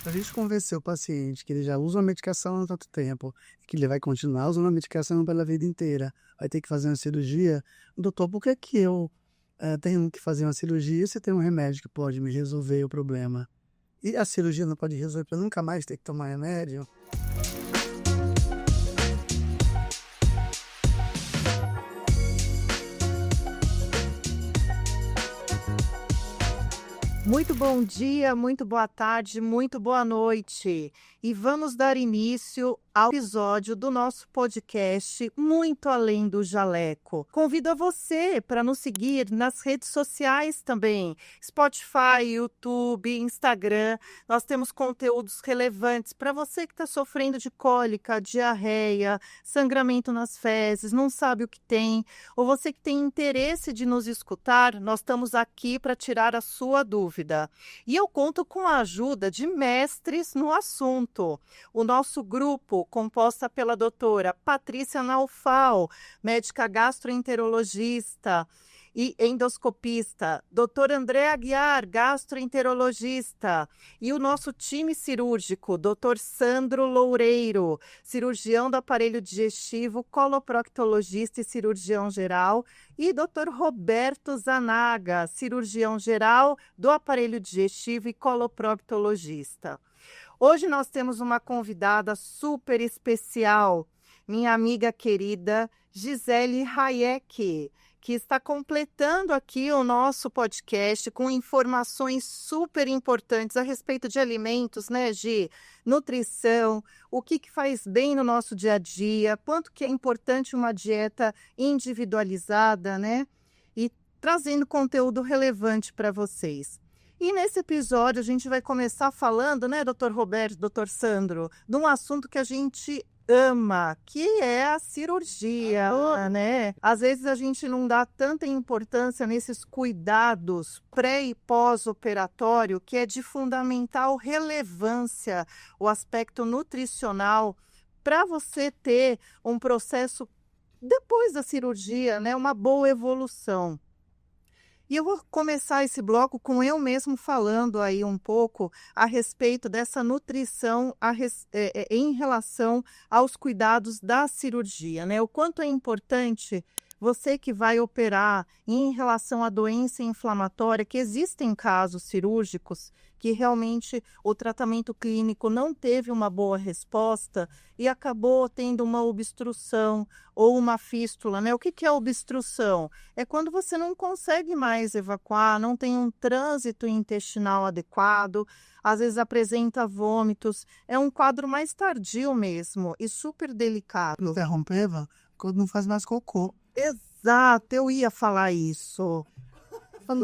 Para a gente convencer o paciente que ele já usa uma medicação há tanto tempo, que ele vai continuar usando a medicação pela vida inteira, vai ter que fazer uma cirurgia, doutor, por que que eu tenho que fazer uma cirurgia se tem um remédio que pode me resolver o problema? E a cirurgia não pode resolver para nunca mais ter que tomar remédio? Muito bom dia, muito boa tarde, muito boa noite. E vamos dar início ao episódio do nosso podcast Muito Além do Jaleco. Convido a você para nos seguir nas redes sociais também, Spotify, YouTube, Instagram. Nós temos conteúdos relevantes para você que está sofrendo de cólica, diarreia, sangramento nas fezes, não sabe o que tem, ou você que tem interesse de nos escutar, nós estamos aqui para tirar a sua dúvida. E eu conto com a ajuda de mestres no assunto. O nosso grupo, composta pela doutora Patrícia Naufal, médica gastroenterologista e endoscopista, doutor André Aguiar, gastroenterologista, e o nosso time cirúrgico, doutor Sandro Loureiro, cirurgião do aparelho digestivo, coloproctologista e cirurgião geral, e doutor Roberto Zanaga, cirurgião geral do aparelho digestivo e coloproctologista. Hoje nós temos uma convidada super especial, minha amiga querida Gisele Hayek, que está completando aqui o nosso podcast com informações super importantes a respeito de alimentos, né, Gi? Nutrição, o que faz bem no nosso dia a dia, quanto que é importante uma dieta individualizada, né? E trazendo conteúdo relevante para vocês. E nesse episódio a gente vai começar falando, né, doutor Roberto, doutor Sandro, de um assunto que a gente ama, que é a cirurgia, né? Às vezes a gente não dá tanta importância nesses cuidados pré e pós-operatório, que é de fundamental relevância o aspecto nutricional para você ter um processo depois da cirurgia, né? Uma boa evolução. E eu vou começar esse bloco com eu mesmo falando aí um pouco a respeito dessa nutrição em relação aos cuidados da cirurgia, né? O quanto é importante você que vai operar em relação à doença inflamatória, que existem casos cirúrgicos que realmente o tratamento clínico não teve uma boa resposta e acabou tendo uma obstrução ou uma fístula, né? O que é obstrução? É quando você não consegue mais evacuar, não tem um trânsito intestinal adequado, às vezes apresenta vômitos, é um quadro mais tardio mesmo e super delicado. Não interrompeva quando não faz mais cocô. Exato, eu ia falar isso.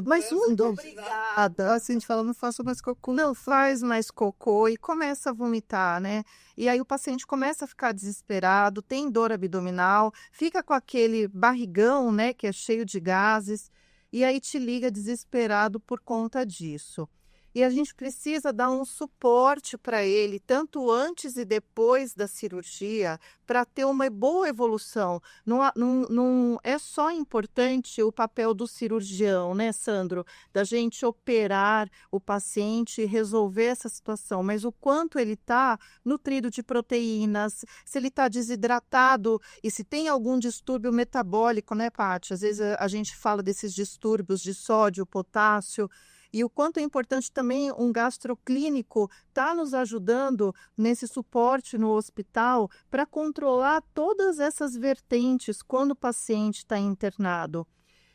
Mas muito obrigada. Assim, a gente fala, não faço mais cocô. Não faz mais cocô e começa a vomitar, né? E aí o paciente começa a ficar desesperado, tem dor abdominal, fica com aquele barrigão, né, que é cheio de gases, e aí te liga desesperado por conta disso. E a gente precisa dar um suporte para ele, tanto antes e depois da cirurgia, para ter uma boa evolução. Não é só importante o papel do cirurgião, né, Sandro? Da gente operar o paciente e resolver essa situação, mas o quanto ele está nutrido de proteínas, se ele está desidratado e se tem algum distúrbio metabólico, né, Paty? Às vezes a gente fala desses distúrbios de sódio, potássio, e o quanto é importante também um gastroclínico estar nos ajudando nesse suporte no hospital para controlar todas essas vertentes quando o paciente está internado.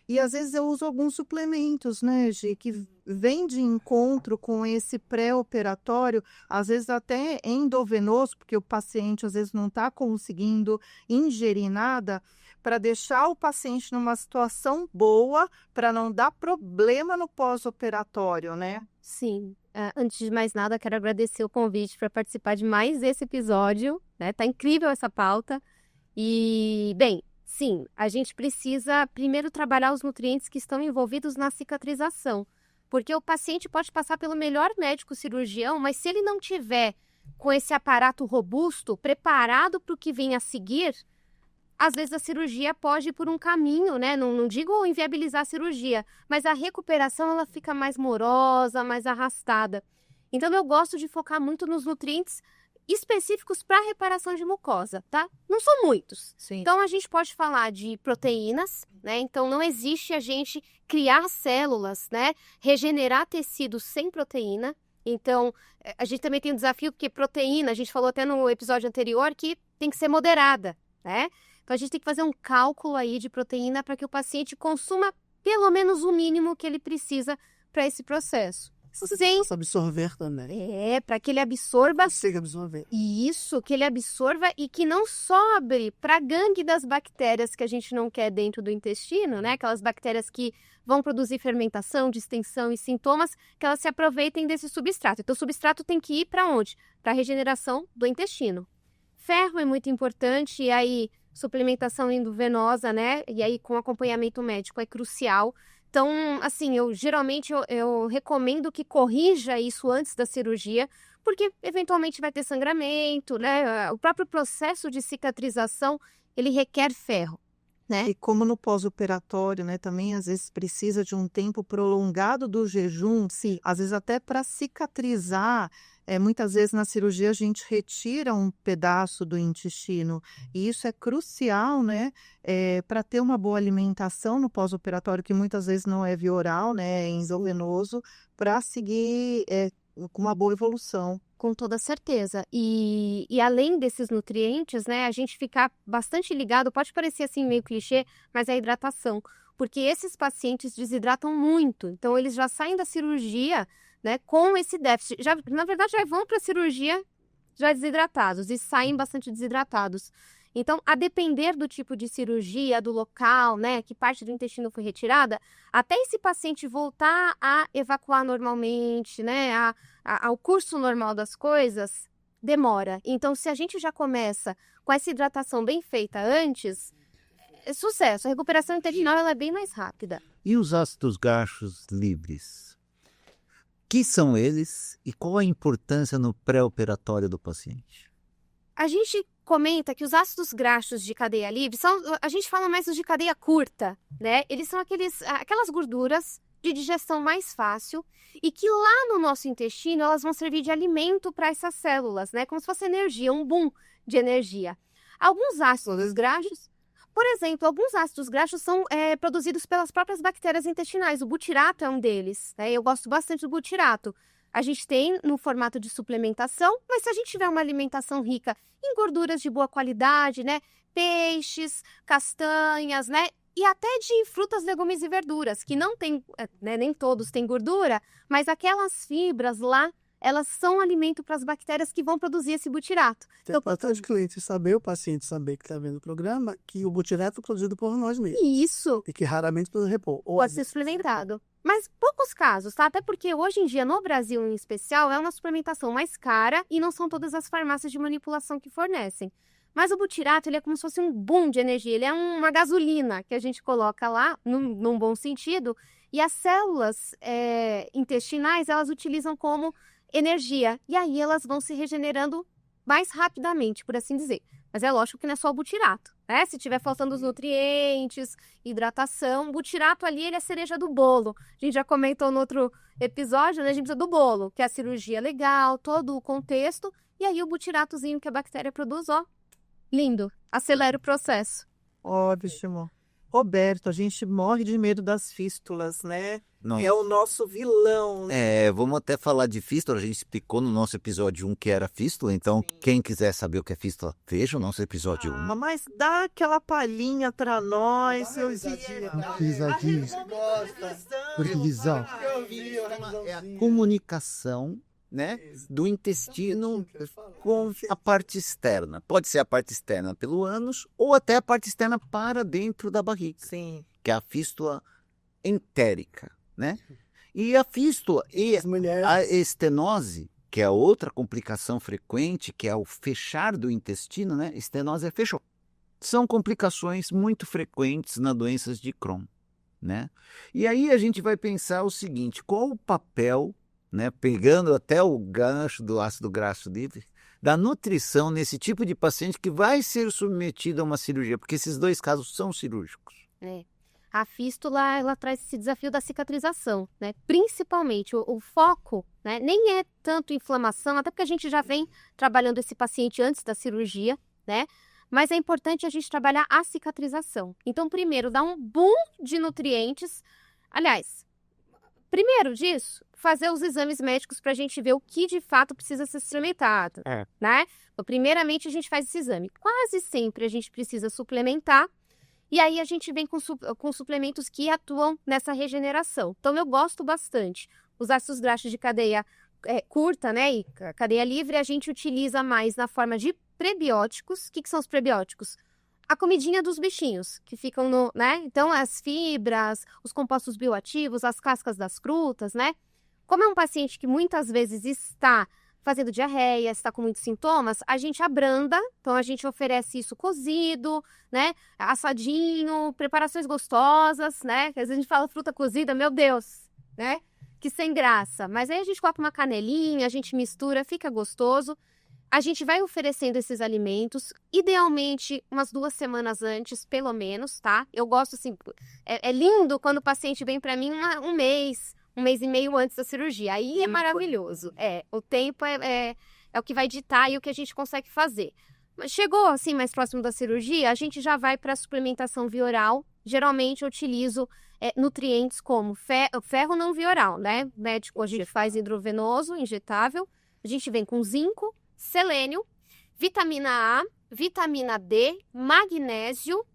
E às vezes eu uso alguns suplementos, né, Gi, que vem de encontro com esse pré-operatório, às vezes até endovenoso, porque o paciente às vezes não está conseguindo ingerir nada, para deixar o paciente numa situação boa, para não dar problema no pós-operatório, né? Sim. Antes de mais nada, quero agradecer o convite para participar de mais esse episódio, né? Tá incrível essa pauta. E, bem, sim, a gente precisa primeiro trabalhar os nutrientes que estão envolvidos na cicatrização, porque o paciente pode passar pelo melhor médico cirurgião, mas se ele não tiver com esse aparato robusto, preparado para o que vem a seguir, às vezes a cirurgia pode ir por um caminho, né? Não digo inviabilizar a cirurgia, mas a recuperação ela fica mais morosa, mais arrastada. Então, eu gosto de focar muito nos nutrientes específicos para reparação de mucosa, tá? Não são muitos. Sim. Então, a gente pode falar de proteínas, né? Então, não existe a gente criar células, né? Regenerar tecidos sem proteína. Então, a gente também tem um desafio, porque proteína, a gente falou até no episódio anterior, que tem que ser moderada, né? Então, a gente tem que fazer um cálculo aí de proteína para que o paciente consuma pelo menos o mínimo que ele precisa para esse processo. Sem Absorver também. para que ele absorva Consiga absorver. isso, que ele absorva e que não sobre para a gangue das bactérias que a gente não quer dentro do intestino, né? Aquelas bactérias que vão produzir fermentação, distensão e sintomas, que elas se aproveitem desse substrato. Então, o substrato tem que ir para onde? Para a regeneração do intestino. Ferro é muito importante, e aí suplementação endovenosa, né? E aí com acompanhamento médico é crucial. Então, assim, eu recomendo que corrija isso antes da cirurgia, porque eventualmente vai ter sangramento, né? O próprio processo de cicatrização, ele requer ferro, né? E como no pós-operatório, né, também às vezes precisa de um tempo prolongado do jejum, Sim. às vezes até para cicatrizar. Muitas vezes na cirurgia a gente retira um pedaço do intestino, e isso é crucial, né, para ter uma boa alimentação no pós-operatório, que muitas vezes não é via oral, né, é endovenoso, para seguir com uma boa evolução. Com toda certeza. E além desses nutrientes, né, a gente ficar bastante ligado, pode parecer assim meio clichê, mas é a hidratação. Porque esses pacientes desidratam muito. Então, eles já saem da cirurgia, né, com esse déficit. Na verdade, já vão para a cirurgia já desidratados e saem bastante desidratados. Então, a depender do tipo de cirurgia, do local, né, que parte do intestino foi retirada, até esse paciente voltar a evacuar normalmente, né, ao curso normal das coisas, demora. Então, se a gente já começa com essa hidratação bem feita antes, é sucesso. A recuperação intestinal ela é bem mais rápida. E os ácidos graxos livres? Que são eles e qual a importância no pré-operatório do paciente? A gente comenta que os ácidos graxos de cadeia livre a gente fala mais dos de cadeia curta, né? Eles são aquelas gorduras de digestão mais fácil e que lá no nosso intestino elas vão servir de alimento para essas células, né? Como se fosse energia, um boom de energia. Alguns ácidos graxos, por exemplo, alguns ácidos graxos são produzidos pelas próprias bactérias intestinais. O butirato é um deles, né? Eu gosto bastante do butirato. A gente tem no formato de suplementação, mas se a gente tiver uma alimentação rica em gorduras de boa qualidade, né? Peixes, castanhas, né? E até de frutas, legumes e verduras, que não tem, né, nem todos têm gordura, mas aquelas fibras lá, elas são alimento para as bactérias que vão produzir esse butirato. É importante o paciente saber que está vendo o programa, que o butirato é produzido por nós mesmos. Isso. E que raramente precisa repor. Pode ser suplementado. Mas poucos casos, tá? Até porque hoje em dia, no Brasil em especial, é uma suplementação mais cara e não são todas as farmácias de manipulação que fornecem. Mas o butirato, ele é como se fosse um boom de energia. Ele é uma gasolina que a gente coloca lá, num bom sentido. E as células intestinais, elas utilizam como energia. E aí elas vão se regenerando mais rapidamente, por assim dizer. Mas é lógico que não é só o butirato, né? Se tiver faltando os nutrientes, hidratação, o butirato ali, ele é a cereja do bolo. A gente já comentou no outro episódio, né? A gente precisa do bolo, que é a cirurgia legal, todo o contexto. E aí o butiratozinho que a bactéria produz, ó, lindo. Acelera o processo. Ótimo. Roberto, a gente morre de medo das fístulas, né? Não. É o nosso vilão, né? Vamos até falar de fístula, a gente explicou no nosso episódio 1 que era fístula, então quem quiser saber o que é fístula, veja o nosso episódio 1. Mas dá aquela palhinha pra nós, seu Risadinho. Revisão. É a comunicação, né, do intestino com a parte externa. Pode ser a parte externa pelo ânus ou até a parte externa para dentro da barriga. Sim. Que é a fístula entérica, né? E a fístula e a estenose, que é a outra complicação frequente, que é o fechar do intestino, né? Estenose fechou. São complicações muito frequentes nas doenças de Crohn, né? E aí a gente vai pensar o seguinte, qual o papel, né, pegando até o gancho do ácido graxo livre, da nutrição nesse tipo de paciente que vai ser submetido a uma cirurgia, porque esses dois casos são cirúrgicos. A fístula, ela traz esse desafio da cicatrização, né? Principalmente, o foco, né? Nem é tanto inflamação, até porque a gente já vem trabalhando esse paciente antes da cirurgia, né? Mas é importante a gente trabalhar a cicatrização. Então, primeiro, dar um boom de nutrientes. Aliás, primeiro disso, fazer os exames médicos para a gente ver o que de fato precisa ser suplementado, né? Então, primeiramente, a gente faz esse exame. Quase sempre a gente precisa suplementar. E aí a gente vem com suplementos que atuam nessa regeneração. Então, eu gosto bastante. Os ácidos graxos de cadeia curta, né, e cadeia livre, a gente utiliza mais na forma de prebióticos. O que são os prebióticos? A comidinha dos bichinhos, que ficam no, né? Então, as fibras, os compostos bioativos, as cascas das frutas, né? Como é um paciente que muitas vezes está fazendo diarreia, está com muitos sintomas, a gente abranda, então a gente oferece isso cozido, né, assadinho, preparações gostosas, né, às vezes a gente fala fruta cozida, meu Deus, né, que sem graça, mas aí a gente coloca uma canelinha, a gente mistura, fica gostoso, a gente vai oferecendo esses alimentos, idealmente umas 2 semanas antes, pelo menos, tá, eu gosto assim, é lindo quando o paciente vem para mim um mês e meio antes da cirurgia. Aí é maravilhoso. O tempo é o que vai ditar e o que a gente consegue fazer. Mas chegou assim mais próximo da cirurgia, a gente já vai para a suplementação via oral. Geralmente eu utilizo nutrientes como ferro não via oral, né? O médico a gente faz hidrovenoso, injetável. A gente vem com zinco, selênio, vitamina A, vitamina D, magnésio.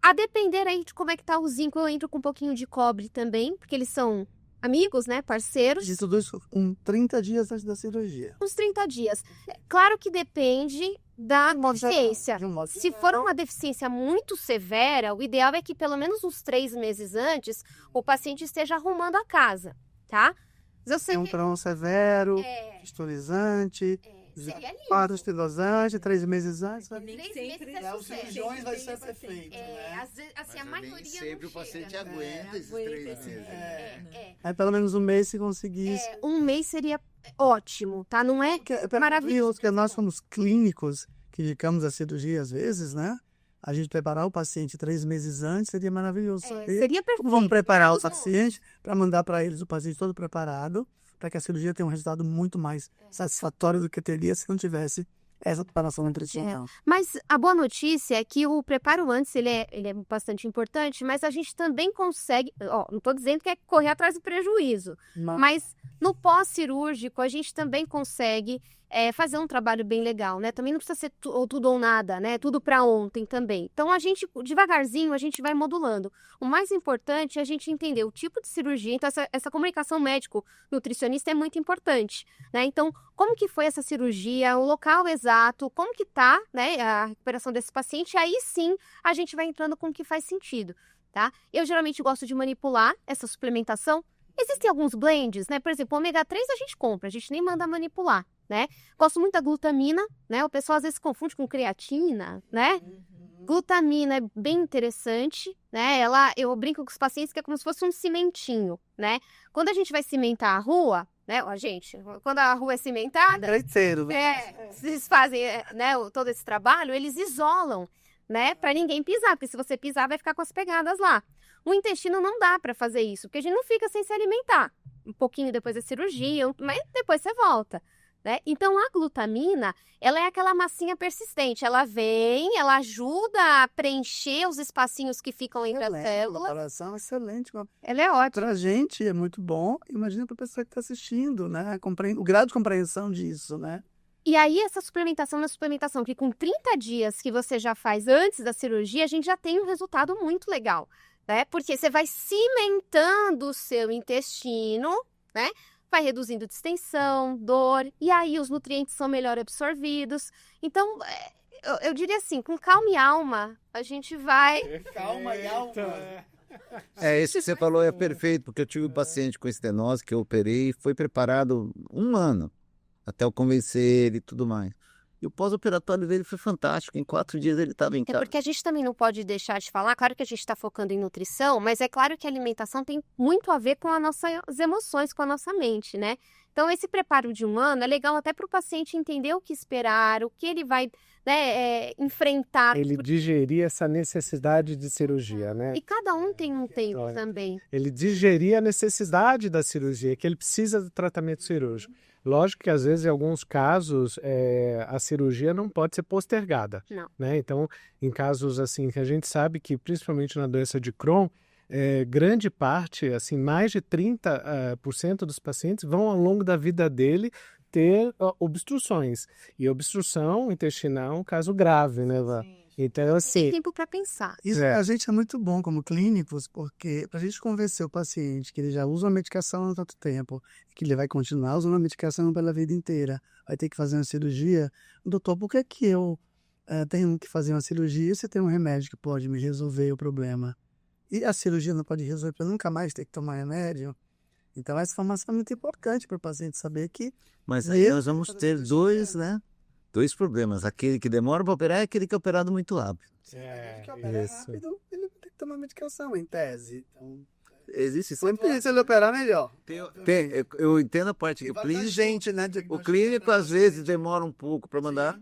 A depender aí de como é que tá o zinco, eu entro com um pouquinho de cobre também, porque eles são amigos, né, parceiros. Isso tudo com 30 dias antes da cirurgia. Uns 30 dias. Claro que depende da deficiência. Se for uma deficiência muito severa, o ideal é que pelo menos uns 3 meses antes, o paciente esteja arrumando a casa, tá? Mas eu sei Tem um trauma severo, pasteurizante, quadro esterilizante, 3 meses antes. Nem sempre Os cirurgiões vai ser perfeito, né? Às vezes, assim, a maioria sempre não o paciente chega. aguenta esses 3 meses. Aí pelo menos um mês se conseguir. Um mês seria ótimo, tá? Não é maravilhoso. Porque nós somos clínicos, que indicamos a cirurgia às vezes, né? A gente preparar o paciente 3 meses antes seria maravilhoso. Seria perfeito. Vamos preparar o paciente para mandar para eles o paciente todo preparado, para que a cirurgia tenha um resultado muito mais satisfatório do que teria se não tivesse essa preparação nutricional. Mas a boa notícia é que o preparo antes, ele é bastante importante, mas a gente também consegue, não estou dizendo que é correr atrás do prejuízo, mas no pós-cirúrgico a gente também consegue fazer um trabalho bem legal, né? Também não precisa ser tudo ou nada, né? Tudo para ontem também. Então, a gente, devagarzinho, a gente vai modulando. O mais importante é a gente entender o tipo de cirurgia. Então, essa comunicação médico-nutricionista é muito importante, né? Então, como que foi essa cirurgia, o local exato, como que tá, né, a recuperação desse paciente, aí sim a gente vai entrando com o que faz sentido, tá? Eu geralmente gosto de manipular essa suplementação. Existem alguns blends, né? Por exemplo, o ômega 3 a gente compra, a gente nem manda manipular, né? Gosto muito da glutamina, né? O pessoal às vezes confunde com creatina, né? Glutamina é bem interessante, né? Eu brinco com os pacientes que é como se fosse um cimentinho, né? Quando a gente vai cimentar a rua, né? Quando a rua é cimentada, eles fazem, né, todo esse trabalho, eles isolam, né? Para ninguém pisar, porque se você pisar vai ficar com as pegadas lá. O intestino não dá para fazer isso, porque a gente não fica sem se alimentar. Um pouquinho depois da cirurgia, mas depois você volta, né? Então, a glutamina, ela é aquela massinha persistente. Ela vem, ela ajuda a preencher os espacinhos que ficam entre as células. Preparação excelente. Ela é ótima. Para a gente é muito bom. Imagina para a pessoa que está assistindo, né? O grau de compreensão disso, né? E aí, essa suplementação é uma suplementação que com 30 dias que você já faz antes da cirurgia, a gente já tem um resultado muito legal, né? Porque você vai cimentando o seu intestino, né? Vai reduzindo distensão, dor, e aí os nutrientes são melhor absorvidos. Então, eu diria assim, com calma e alma, a gente vai... Calma e alma. Isso que você falou é perfeito, porque eu tive um paciente com estenose que eu operei e foi preparado 1 ano, até eu convencer ele e tudo mais. E o pós-operatório dele foi fantástico. Em 4 dias ele estava em É casa. porque a gente também não pode deixar de falar, claro que a gente está focando em nutrição, mas é claro que a alimentação tem muito a ver com as nossas emoções, com a nossa mente, né? Então, esse preparo de 1 ano é legal até para o paciente entender o que esperar, o que ele vai, né, enfrentar. Ele digerir essa necessidade de cirurgia, né? E cada um tem um tempo Olha. também. Ele digerir a necessidade da cirurgia, que ele precisa do tratamento cirúrgico. Lógico que às vezes em alguns casos a cirurgia não pode ser postergada, Não. né? Então, em casos assim que a gente sabe que principalmente na doença de Crohn, grande parte, assim, mais de 30% dos pacientes vão ao longo da vida dele ter obstruções. E obstrução intestinal é um caso grave, né, Vá? Então, Tem assim, tempo para pensar. Isso É. a gente é muito bom como clínicos, porque para a gente convencer o paciente que ele já usa uma medicação há tanto tempo, que ele vai continuar usando a medicação pela vida inteira, vai ter que fazer uma cirurgia, doutor, por que que eu tenho que fazer uma cirurgia se tem um remédio que pode me resolver o problema? E a cirurgia não pode resolver para nunca mais ter que tomar remédio? Então, essa informação é muito importante para o paciente saber que Mas aí Mesmo nós vamos para ter cirurgia. dois problemas. Aquele que demora para operar e aquele que é operado muito rápido. ele que opera isso. rápido, ele vai ter que tomar medicação, em tese. Então, Existe sempre se ele operar melhor. eu entendo a parte que o clínico, né? o clínico às vezes demora um pouco para mandar.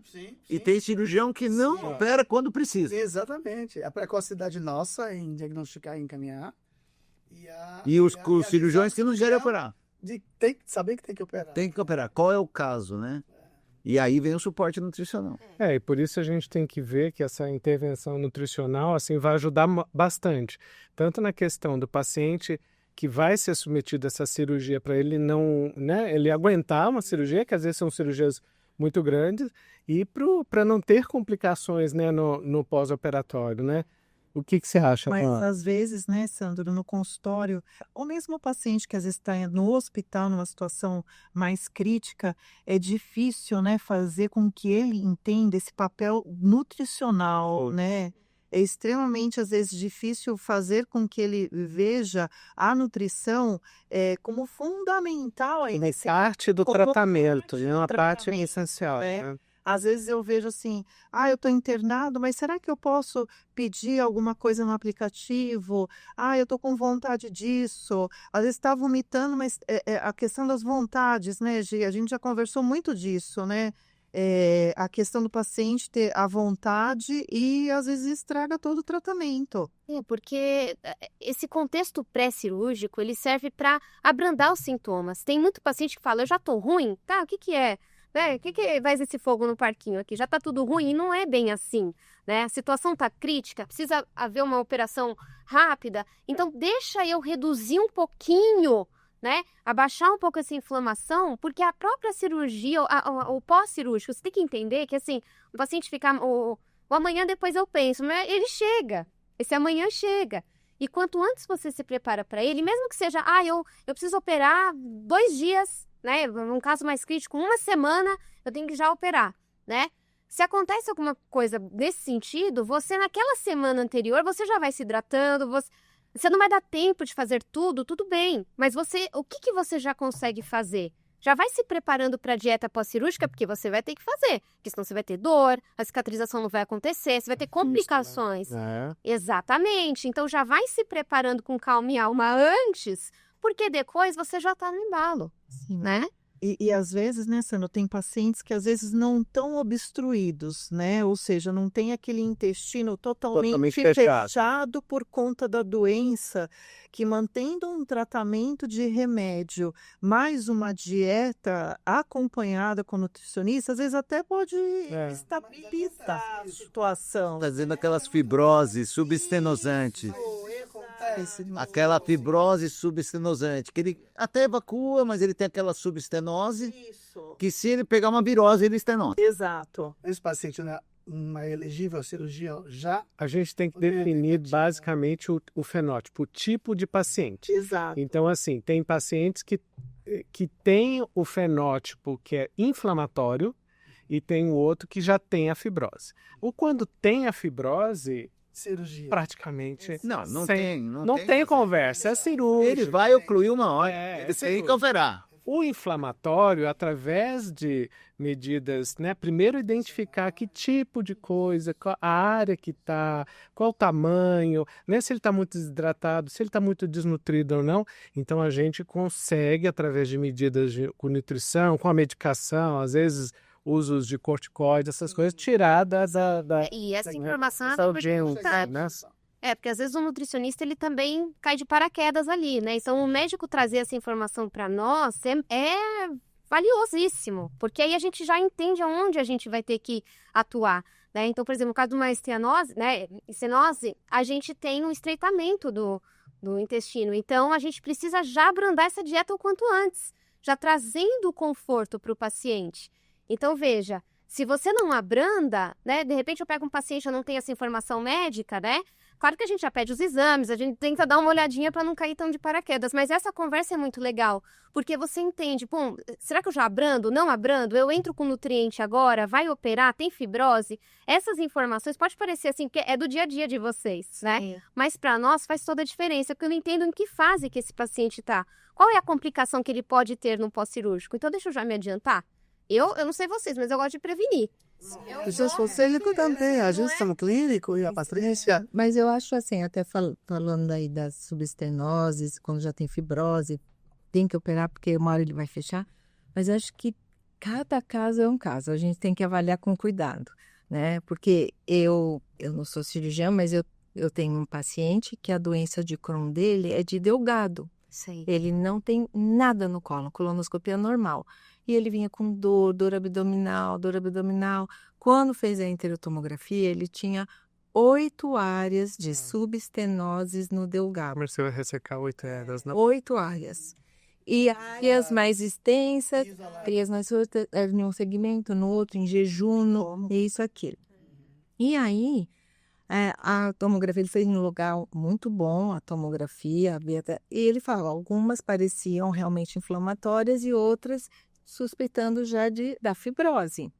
E tem cirurgião que não opera quando precisa. Exatamente. A precocidade nossa em diagnosticar e encaminhar. E os cirurgiões que não querem operar. Tem que saber que tem que operar. Tem que operar. Qual é o caso, né? E aí vem o suporte nutricional. e por isso a gente tem que ver que essa intervenção nutricional assim vai ajudar bastante, tanto na questão do paciente que vai ser submetido a essa cirurgia para ele não, né, ele aguentar uma cirurgia, que às vezes são cirurgias muito grandes, e para não ter complicações, né, no pós-operatório, né? O que você acha, Mas Ana? às vezes, né, Sandro, no consultório, ou mesmo o paciente que às vezes está no hospital numa situação mais crítica, é difícil, né, fazer com que ele entenda esse papel nutricional, né? É extremamente, às vezes, difícil fazer com que ele veja a nutrição como fundamental aí nesse Parte do como tratamento, parte é do uma parte tratamento, essencial, né? né? Às vezes eu vejo assim, eu estou internado, mas será que eu posso pedir alguma coisa no aplicativo? Eu estou com vontade disso. Às vezes está vomitando, mas a questão das vontades, né, Gi? A gente já conversou muito disso, né? A questão do paciente ter a vontade e às vezes estraga todo o tratamento. Porque esse contexto pré-cirúrgico, ele serve para abrandar os sintomas. Tem muito paciente que fala, eu já tô ruim, tá? O que que é? O que faz esse fogo no parquinho aqui? Já tá tudo ruim? E não é bem assim, né? A situação tá crítica, precisa haver uma operação rápida. Então, deixa eu reduzir um pouquinho, né? Abaixar um pouco essa inflamação, porque a própria cirurgia, o pós-cirúrgico, você tem que entender que, assim, o paciente fica, o amanhã depois eu penso, mas ele chega, esse amanhã chega. E quanto antes você se prepara para ele, mesmo que seja, eu preciso operar 2 dias, né? Num caso mais crítico, 1 semana, eu tenho que já operar, né? Se acontece alguma coisa nesse sentido, você naquela semana anterior, você já vai se hidratando, você não vai dar tempo de fazer tudo bem, mas o que você já consegue fazer? Já vai se preparando para a dieta pós-cirúrgica, porque você vai ter que fazer, porque senão você vai ter dor, a cicatrização não vai acontecer, você vai ter complicações. Exatamente, então já vai se preparando com calma e alma antes, porque depois você já está no embalo, né? E às vezes, né, Sandro, tem pacientes que às vezes não estão obstruídos, né? Ou seja, não tem aquele intestino totalmente fechado por conta da doença, que mantendo um tratamento de remédio, mais uma dieta acompanhada com nutricionista, às vezes até pode estabilizar a situação. Está dizendo aquelas fibroses subestenosantes. Aquela fibrose subestenosante, que ele até evacua, mas ele tem aquela subestenose, que se ele pegar uma virose, ele estenose. Exato. Esse paciente não é elegível à cirurgia já? A gente tem que definir basicamente o fenótipo, o tipo de paciente. Exato. Então, assim, tem pacientes que têm o fenótipo que é inflamatório e tem o outro que já tem a fibrose. Ou quando tem a fibrose, cirurgia. Praticamente. Não tem conversa, é cirúrgico. Ele vai ocluir uma hora. É Ele tem que operar. O inflamatório, através de medidas, né? Primeiro identificar que tipo de coisa, qual a área que está, qual o tamanho, né? Se ele está muito desidratado, se ele está muito desnutrido ou não. Então a gente consegue, através de medidas com nutrição, com a medicação, às vezes usos de corticoides, essas coisas, tirar da E essa informação né? porque às vezes o nutricionista ele também cai de paraquedas ali, né? Então o médico trazer essa informação para nós é valiosíssimo, porque aí a gente já entende aonde a gente vai ter que atuar, né? Então, por exemplo, no caso de uma estenose, né, estenose, a gente tem um estreitamento do intestino. Então, a gente precisa já abrandar essa dieta o quanto antes, já trazendo o conforto para o paciente. Então, veja, se você não abranda, né, de repente eu pego um paciente, eu não tenho essa informação médica, né? Claro que a gente já pede os exames, a gente tenta dar uma olhadinha para não cair tão de paraquedas, mas essa conversa é muito legal, porque você entende, bom, será que eu já abrando, não abrando? Eu entro com nutriente agora, vai operar, tem fibrose? Essas informações pode parecer assim, que é do dia a dia de vocês, né? Mas para nós faz toda a diferença, porque eu não entendo em que fase que esse paciente está. Qual é a complicação que ele pode ter no pós-cirúrgico? Então deixa eu já me adiantar. Eu não sei vocês, mas eu gosto de prevenir. Isso é também, a gestão clínica e a paciência. Mas eu acho assim, até falando aí das subestenoses, quando já tem fibrose, tem que operar porque uma hora ele vai fechar. Mas acho que cada caso é um caso, a gente tem que avaliar com cuidado, né? Porque eu não sou cirurgiã, mas eu tenho um paciente que a doença de Crohn dele é de delgado. Sim. Ele não tem nada no colo, colonoscopia normal. E ele vinha com dor abdominal. Quando fez a enterotomografia, ele tinha 8 áreas de subestenoses no delgado. Começou a ressecar 8 áreas, não? 8 áreas. E áreas mais extensas, áreas mais outras, em um segmento, no outro, em jejum, isso, aquilo. E aí, a tomografia, ele fez em um lugar muito bom, a tomografia, e ele falou, algumas pareciam realmente inflamatórias e outras suspeitando já da fibrose.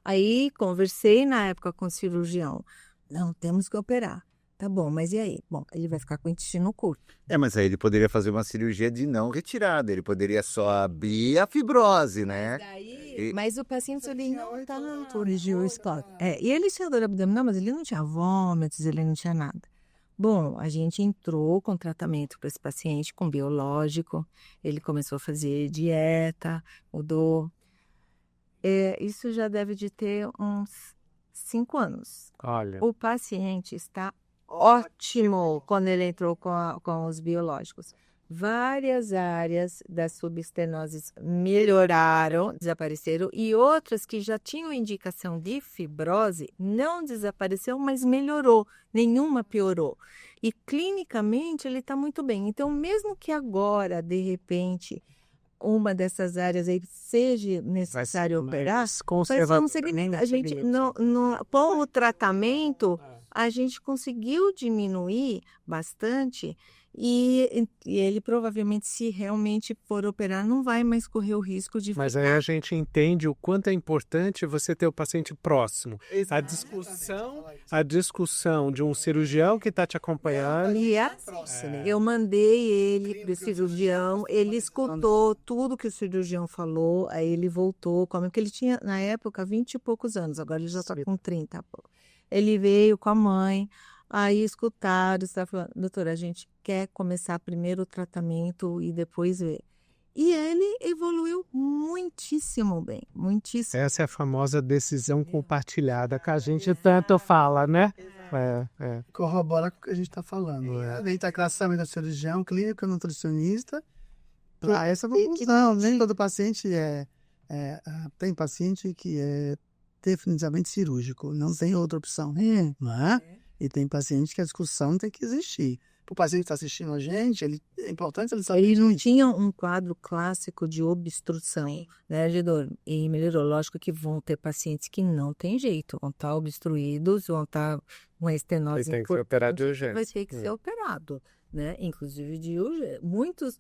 Aí conversei na época com o cirurgião. Não, temos que operar. Tá bom, mas e aí? Bom, ele vai ficar com o intestino curto. Mas aí ele poderia fazer uma cirurgia de não retirada, ele poderia só abrir a fibrose, né? Mas o paciente ele não tá corrigiu isso, claro. E ele tinha dor abdominal, mas ele não tinha vômitos, ele não tinha nada. Bom, a gente entrou com tratamento para esse paciente, com biológico, ele começou a fazer dieta, mudou. Isso já deve de ter uns 5 anos. Olha. O paciente está ótimo quando ele entrou com os biológicos. Várias áreas das subestenoses melhoraram, desapareceram, e outras que já tinham indicação de fibrose não desapareceu, mas melhorou, nenhuma piorou. E clinicamente ele está muito bem. Então, mesmo que agora, de repente, uma dessas áreas aí seja necessário operar, a gente com o tratamento a gente conseguiu diminuir bastante. E ele provavelmente, se realmente for operar, não vai mais correr o risco de... Mas aí a gente entende o quanto é importante você ter o paciente próximo. A discussão de um cirurgião que está te acompanhando. E eu mandei ele para o cirurgião, ele escutou tudo que o cirurgião falou, aí ele voltou, porque ele tinha, na época, 20 e poucos anos, agora ele já está com 30. Ele veio com a mãe. Aí escutaram, está falando, doutora, a gente quer começar primeiro o tratamento e depois ver. E ele evoluiu muitíssimo bem, muitíssimo. Essa é a famosa decisão compartilhada que a gente tanto fala, né? Corrobora com o que a gente está falando. Vem a classe da cirurgião, clínico, nutricionista, para essa conclusão. Nem todo paciente tem paciente que é definitivamente cirúrgico, não tem outra opção, não é? E tem paciente que a discussão tem que existir. Para o paciente que está assistindo a gente, é importante ele saber. Ele não tinha um quadro clássico de obstrução, né, de dor. E melhorou. Lógico que vão ter pacientes que não tem jeito, vão estar obstruídos, vão estar com uma estenose. Tem que ser operado de urgência. Vai ter que ser operado, né? Inclusive de urgência. Muitos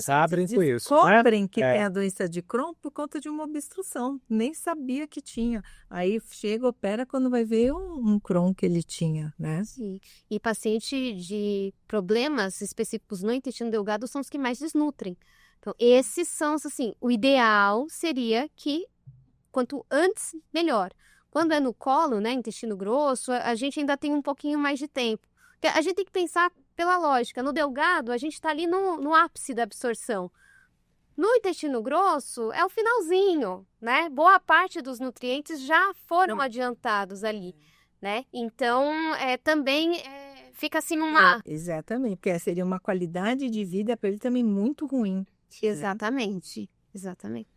abrem com isso, descobrem que tem a doença de Crohn por conta de uma obstrução. Nem sabia que tinha. Aí chega, opera quando vai ver um Crohn que ele tinha, né? Sim. E paciente de problemas específicos no intestino delgado são os que mais desnutrem, Então, esses são, assim, o ideal seria que quanto antes, melhor. Quando é no colo, né, intestino grosso, a gente ainda tem um pouquinho mais de tempo. Porque a gente tem que pensar pela lógica. No delgado, a gente está ali no ápice da absorção. No intestino grosso, é o finalzinho, né? Boa parte dos nutrientes já foram adiantados ali, né? Então, também fica assim uma... Exatamente, porque seria uma qualidade de vida para ele também muito ruim. Exatamente, exatamente.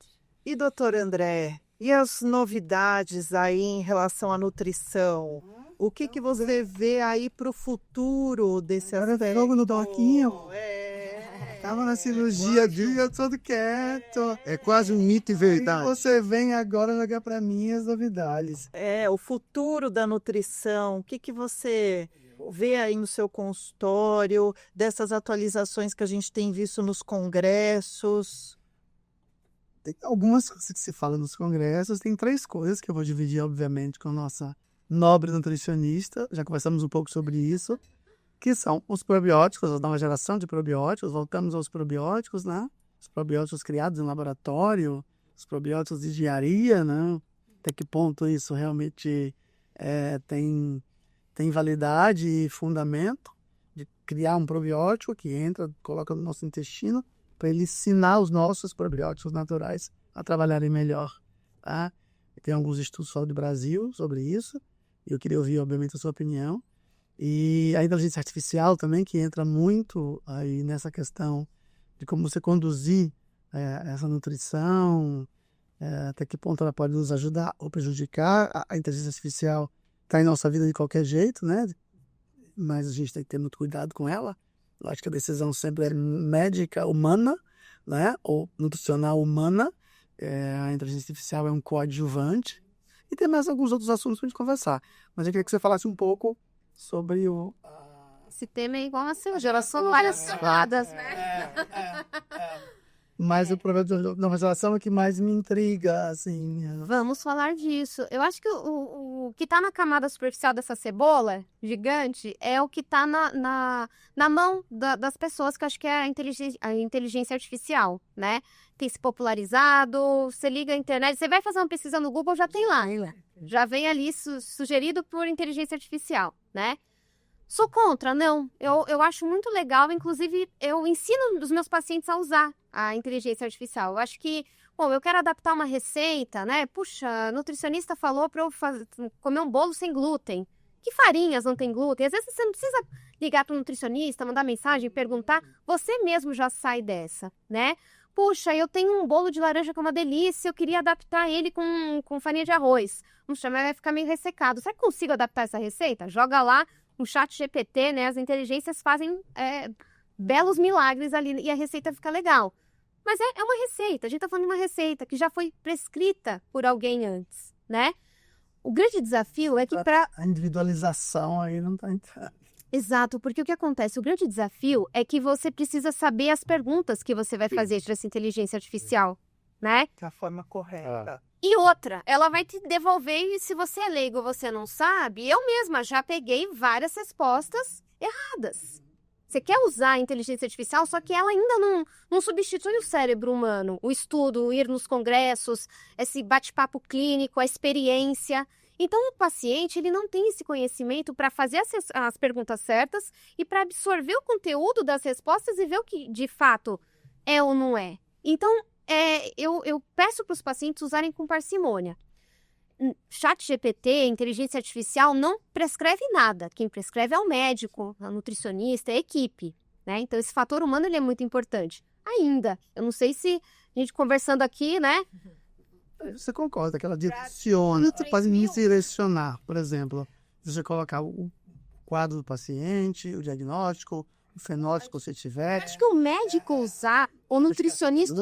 E, doutor André, e as novidades aí em relação à nutrição? O que você vê aí para o futuro desse Agora aspecto? fogo no toquinho. Tava na cirurgia, dia todo quieto. É quase um mito e E verdade. você vem agora jogar para mim as novidades. O futuro da nutrição, o que você vê aí no seu consultório, dessas atualizações que a gente tem visto nos congressos? Tem algumas coisas que se fala nos congressos, tem 3 coisas que eu vou dividir, obviamente, com a nossa nobre nutricionista, já conversamos um pouco sobre isso, que são os probióticos, a nova geração de probióticos, voltamos aos probióticos, né? Os probióticos criados em laboratório, os probióticos de engenharia, né? Até que ponto isso realmente tem validade e fundamento de criar um probiótico que entra, coloca no nosso intestino, para ele ensinar os nossos probióticos naturais a trabalharem melhor, tá? Tem alguns estudos fora do Brasil sobre isso, e eu queria ouvir, obviamente, a sua opinião. E a inteligência artificial também, que entra muito aí nessa questão de como você conduzir essa nutrição, até que ponto ela pode nos ajudar ou prejudicar. A inteligência artificial está em nossa vida de qualquer jeito, né? Mas a gente tem que ter muito cuidado com ela. Eu acho que a decisão sempre é médica humana, né? Ou nutricional humana. A inteligência artificial é um coadjuvante. E tem mais alguns outros assuntos para a gente conversar. Mas eu queria que você falasse um pouco sobre Esse tema é igual a seu, geração várias camadas, né? Mas o problema da nova geração é o que mais me intriga, assim. Vamos falar disso. Eu acho que o que está na camada superficial dessa cebola gigante é o que está na mão das pessoas, que eu acho que é a inteligência artificial, né? Tem se popularizado, você liga a internet, você vai fazer uma pesquisa no Google, já tem lá. Já vem ali sugerido por inteligência artificial, né? Sou contra, não. Eu acho muito legal, inclusive eu ensino os meus pacientes a usar a inteligência artificial. Eu acho que, bom, eu quero adaptar uma receita, né? Puxa, a nutricionista falou para eu comer um bolo sem glúten. Que farinhas não tem glúten? Às vezes você não precisa ligar para o nutricionista, mandar mensagem, perguntar. Você mesmo já sai dessa, né? Puxa, eu tenho um bolo de laranja que é uma delícia, eu queria adaptar ele com farinha de arroz. Puxa, mas vai ficar meio ressecado. Será que consigo adaptar essa receita? Joga lá no chat GPT, né? As inteligências fazem belos milagres ali e a receita fica legal. Mas é uma receita, a gente tá falando de uma receita que já foi prescrita por alguém antes, né? O grande desafio é que A individualização aí não tá entrando. Exato, porque o que acontece? O grande desafio é que você precisa saber as perguntas que você vai fazer para essa inteligência artificial, né? Da forma correta. E outra, ela vai te devolver e se você é leigo ou você não sabe, eu mesma já peguei várias respostas erradas. Você quer usar a inteligência artificial, só que ela ainda não substitui o cérebro humano. O estudo, o ir nos congressos, esse bate-papo clínico, a experiência. Então, o paciente ele não tem esse conhecimento para fazer as perguntas certas e para absorver o conteúdo das respostas e ver o que, de fato, é ou não é. Então, eu peço para os pacientes usarem com parcimônia. Chat GPT, inteligência artificial, não prescreve nada. Quem prescreve é o médico, a nutricionista, a equipe, né? Então, esse fator humano ele é muito importante. Ainda, eu não sei se a gente conversando aqui, né? Você concorda que ela direciona, você pode me direcionar, por exemplo, você colocar o quadro do paciente, o diagnóstico, o fenótipo se tiver. Acho que o médico usar, o nutricionista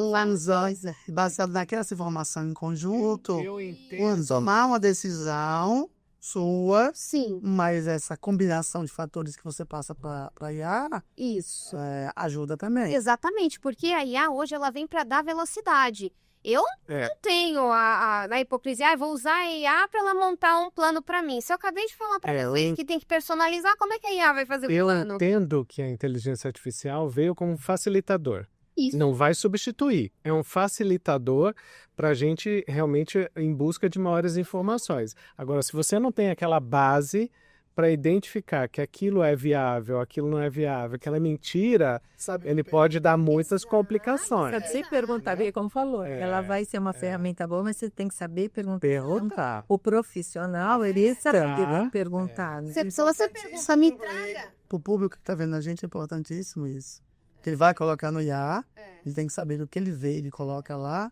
baseado naquela informação em conjunto, Eu entendo. tomar uma decisão sua, sim, mas essa combinação de fatores que você passa para IA isso. ajuda também. Exatamente, porque a IA hoje ela vem para dar velocidade. Eu não tenho na hipocrisia, vou usar a IA para ela montar um plano para mim. Se eu acabei de falar para você que tem que personalizar, como é que a IA vai fazer o Eu plano? entendo que a inteligência artificial veio como um facilitador. Isso. Não vai substituir. É um facilitador para a gente realmente em busca de maiores informações. Agora, se você não tem aquela base para identificar que aquilo é viável, aquilo não é viável, aquela é mentira, ele pode dar muitas complicações. Pode ser perguntar, como falou, ela vai ser uma ferramenta boa, mas você tem que saber perguntar. O profissional, ele sabe perguntar. Né? Se você pergunta, me traga. Para o público que está vendo a gente é importantíssimo isso. Que ele vai colocar no IA, ele tem que saber do que ele vê, ele coloca lá.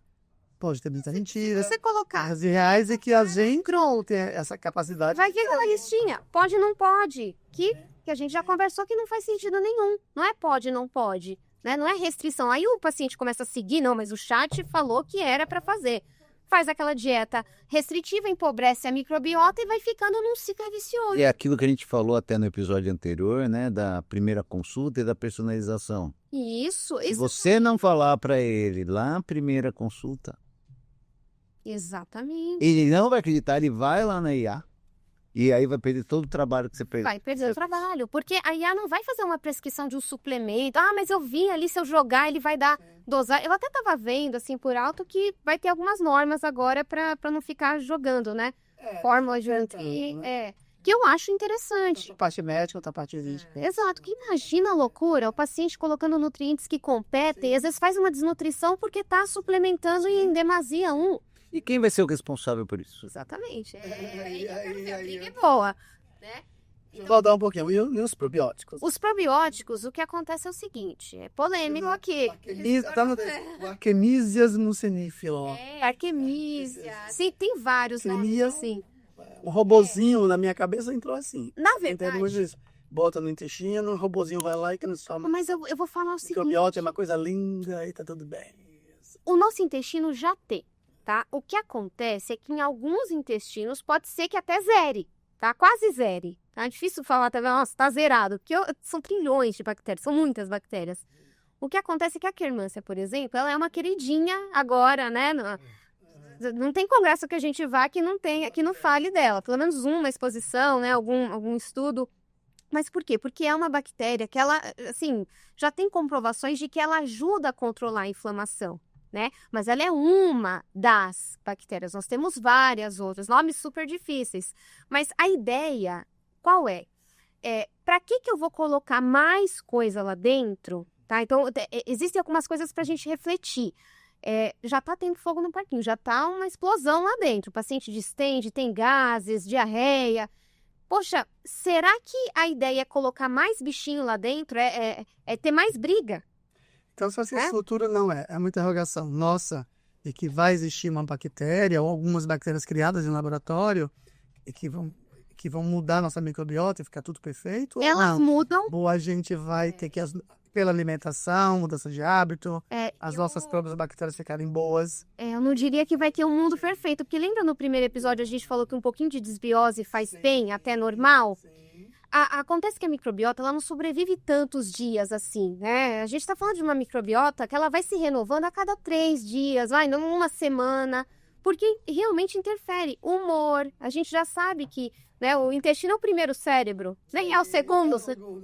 Pode ter muita mentira. Se você colocar As reais é que a gente tem essa capacidade. vai ver aquela listinha. Pode, não pode. Que a gente já conversou que não faz sentido nenhum. Não é pode, não pode. Né? Não é restrição. Aí o paciente começa a seguir, não, mas o chat falou que era para fazer. Faz aquela dieta restritiva, empobrece a microbiota e vai ficando num ciclo vicioso. É aquilo que a gente falou até no episódio anterior, né? Da primeira consulta e da personalização. Isso. Se você não falar para ele lá na primeira consulta, Exatamente. ele não vai acreditar, ele vai lá na IA e aí vai perder todo o trabalho que você fez. Vai perder o trabalho, porque a IA não vai fazer uma prescrição de um suplemento. Ah, mas eu vi ali, se eu jogar, ele vai dar dosar. Eu até estava vendo, assim, por alto, que vai ter algumas normas agora para não ficar jogando, né? Fórmula de que eu acho interessante. Outra parte médica, outra parte jurídica. Exato, que imagina a loucura, o paciente colocando nutrientes que competem, às vezes faz uma desnutrição porque está suplementando em demasia E quem vai ser o responsável por isso? Exatamente. A briga é boa, né? Vou voltar um pouquinho. E os probióticos? Os probióticos, o que acontece é o seguinte, é polêmico aqui. O Arquemisias mucinifilo. Arquemisia. Sim, tem vários nomes, assim. O robozinho na minha cabeça entrou assim. Na Entendemos verdade. isso. Bota no intestino, o robozinho vai lá e transforma. Mas eu vou falar o seguinte. Microbiota é uma coisa linda e tá tudo bem. O nosso intestino já tem, tá? O que acontece é que em alguns intestinos pode ser que até zere, tá? Quase zere. Tá? É difícil falar também, nossa, tá zerado, porque são trilhões de bactérias, são muitas bactérias. O que acontece é que a quermância, por exemplo, ela é uma queridinha agora, né? Não tem congresso que a gente vá que não fale dela. Pelo menos uma exposição, né? Algum estudo. Mas por quê? Porque é uma bactéria que ela, assim, já tem comprovações de que ela ajuda a controlar a inflamação, né? Mas ela é uma das bactérias. Nós temos várias outras, nomes super difíceis. Mas a ideia, qual é? Para que eu vou colocar mais coisa lá dentro? Tá? Então, existem algumas coisas para a gente refletir. Já está tendo fogo no parquinho, já está uma explosão lá dentro. O paciente distende, tem gases, diarreia. Poxa, será que a ideia é colocar mais bichinho lá dentro? É ter mais briga? Então, se esse futuro não é uma interrogação nossa de que vai existir uma bactéria ou algumas bactérias criadas em laboratório e que vão mudar nossa microbiota e ficar tudo perfeito? Elas mudam. Ou a gente vai ter que, pela alimentação, mudança de hábito, as nossas próprias bactérias ficarem boas? Eu não diria que vai ter um mundo perfeito, porque lembra no primeiro episódio a gente falou que um pouquinho de desbiose faz bem, até normal? Acontece que a microbiota ela não sobrevive tantos dias assim, né? A gente está falando de uma microbiota que ela vai se renovando a cada 3 dias, não uma semana, porque realmente interfere. O humor, a gente já sabe que, né, o intestino é o primeiro cérebro, nem é o segundo,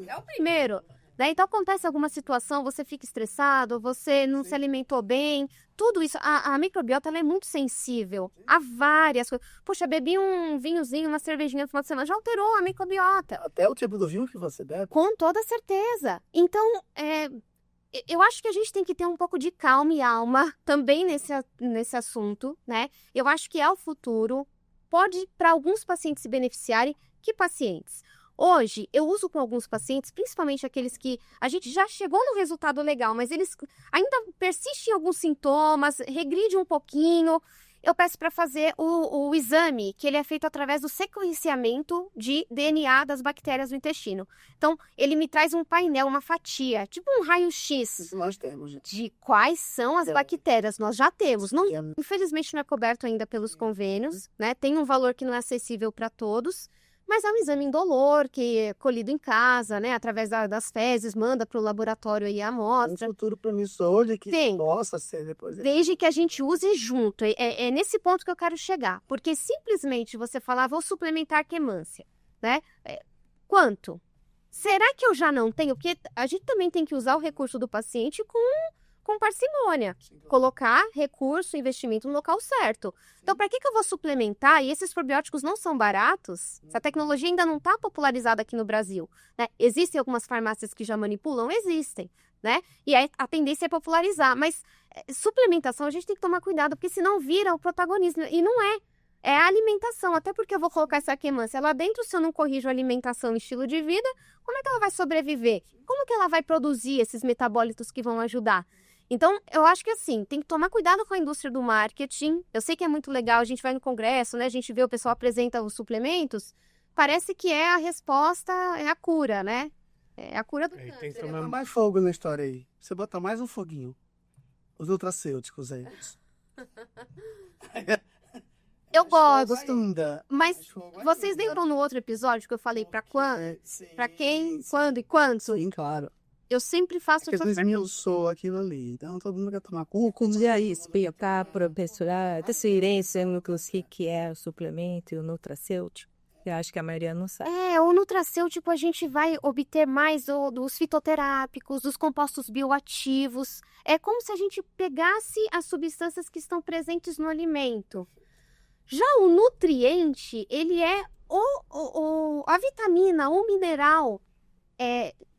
é o primeiro. Né? Então acontece alguma situação, você fica estressado, você não se alimentou bem, tudo isso, a microbiota ela é muito sensível a várias coisas. Poxa, bebi um vinhozinho, uma cervejinha no final de semana, já alterou a microbiota. Até o tipo do vinho que você bebe? Com toda certeza. Então, eu acho que a gente tem que ter um pouco de calma e alma também nesse assunto, né? Eu acho que é o futuro, pode para alguns pacientes se beneficiarem. Que pacientes? Hoje, eu uso com alguns pacientes, principalmente aqueles que a gente já chegou no resultado legal, mas eles ainda persistem em alguns sintomas, regride um pouquinho. Eu peço para fazer o exame, que ele é feito através do sequenciamento de DNA das bactérias do intestino. Então, ele me traz um painel, uma fatia, tipo um raio-x. Isso nós temos, gente. De quais são as bactérias. Nós já temos. Não, infelizmente, não é coberto ainda pelos convênios, né? Tem um valor que não é acessível para todos. Mas é um exame indolor, que é colhido em casa, né? Através das fezes, manda para o laboratório aí a amostra. Um futuro promissor de que possa ser depois. Desde que a gente use junto. É nesse ponto que eu quero chegar. Porque simplesmente você falar, vou suplementar quermância, né? Quanto? Será que eu já não tenho? Porque a gente também tem que usar o recurso do paciente com com parcimônia. Colocar recurso, investimento no local certo. Então, para que eu vou suplementar? E esses probióticos não são baratos. Essa tecnologia ainda não está popularizada aqui no Brasil, né? Existem algumas farmácias que já manipulam? Existem, né? E aí a tendência é popularizar. Mas suplementação a gente tem que tomar cuidado, porque senão vira o protagonismo. E não é. É a alimentação. Até porque eu vou colocar essa queimância lá dentro, se eu não corrijo a alimentação e estilo de vida, como é que ela vai sobreviver? Como que ela vai produzir esses metabólitos que vão ajudar? Então, eu acho que assim, tem que tomar cuidado com a indústria do marketing. Eu sei que é muito legal, a gente vai no congresso, né? A gente vê o pessoal apresenta os suplementos. Parece que é a resposta, é a cura, né? É a cura do Tem câncer. que tomar- Mais fogo na história aí. Você bota mais um foguinho. Os nutracêuticos aí. Eu gosto, Ainda. mas Mais fogo vocês ainda. lembram no outro episódio que eu falei pra quando? Sim, Pra quem, quando e quanto? Sim, claro. Eu sempre faço Porque às vezes eu sou aquilo ali. Então todo mundo quer tomar cúrcuma. Podia explicar para a pessoa a diferença entre o que é o suplemento e o nutracêutico? Eu acho que a maioria não sabe. o nutracêutico a gente vai obter mais dos fitoterápicos, dos compostos bioativos. É como se a gente pegasse as substâncias que estão presentes no alimento. Já o nutriente, ele é a vitamina, o mineral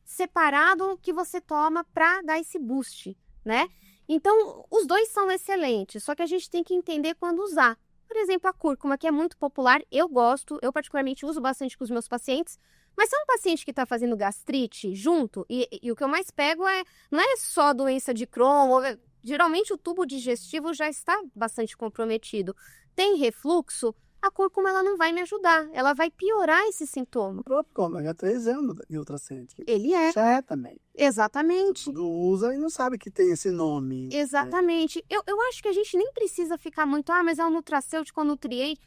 separado que você toma para dar esse boost, né? Então, os dois são excelentes, só que a gente tem que entender quando usar. Por exemplo, a cúrcuma, que é muito popular, eu gosto, eu particularmente uso bastante com os meus pacientes, mas se é um paciente que está fazendo gastrite junto, e o que eu mais pego não é só doença de Crohn, geralmente o tubo digestivo já está bastante comprometido. Tem refluxo, a cúrcuma ela não vai me ajudar, ela vai piorar esse sintoma. O próprio ômega 3 é um nutracêutico. Ele é, Já é também. exatamente. Todo mundo usa e não sabe que tem esse nome. Exatamente. Eu acho que a gente nem precisa ficar muito, mas é um nutracêutico ou nutriente.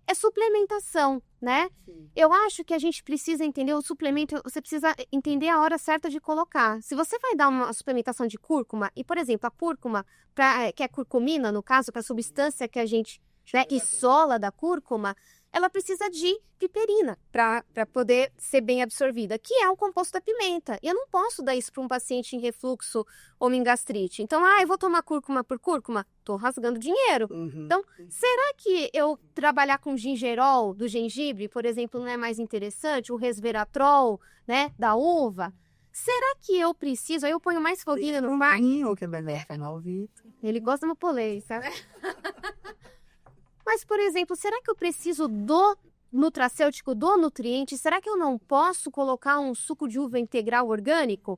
É suplementação, né? Sim. Eu acho que a gente precisa entender o suplemento, você precisa entender a hora certa de colocar. Se você vai dar uma suplementação de cúrcuma, e por exemplo, a cúrcuma, que é curcumina, no caso, que é a substância que a gente isola da cúrcuma, ela precisa de piperina para poder ser bem absorvida, que é um composto da pimenta. E eu não posso dar isso para um paciente em refluxo ou em gastrite. Então, eu vou tomar cúrcuma por cúrcuma? Tô rasgando dinheiro. Uhum. Então, será que eu trabalhar com gingerol do gengibre, por exemplo, não é mais interessante? O resveratrol, né, da uva? Será que eu preciso? Aí eu ponho mais foguinho no mar. O que é melhor, Vitor. Ele gosta de uma polêmica, né? Mas, por exemplo, será que eu preciso do nutracêutico, do nutriente? Será que eu não posso colocar um suco de uva integral orgânico?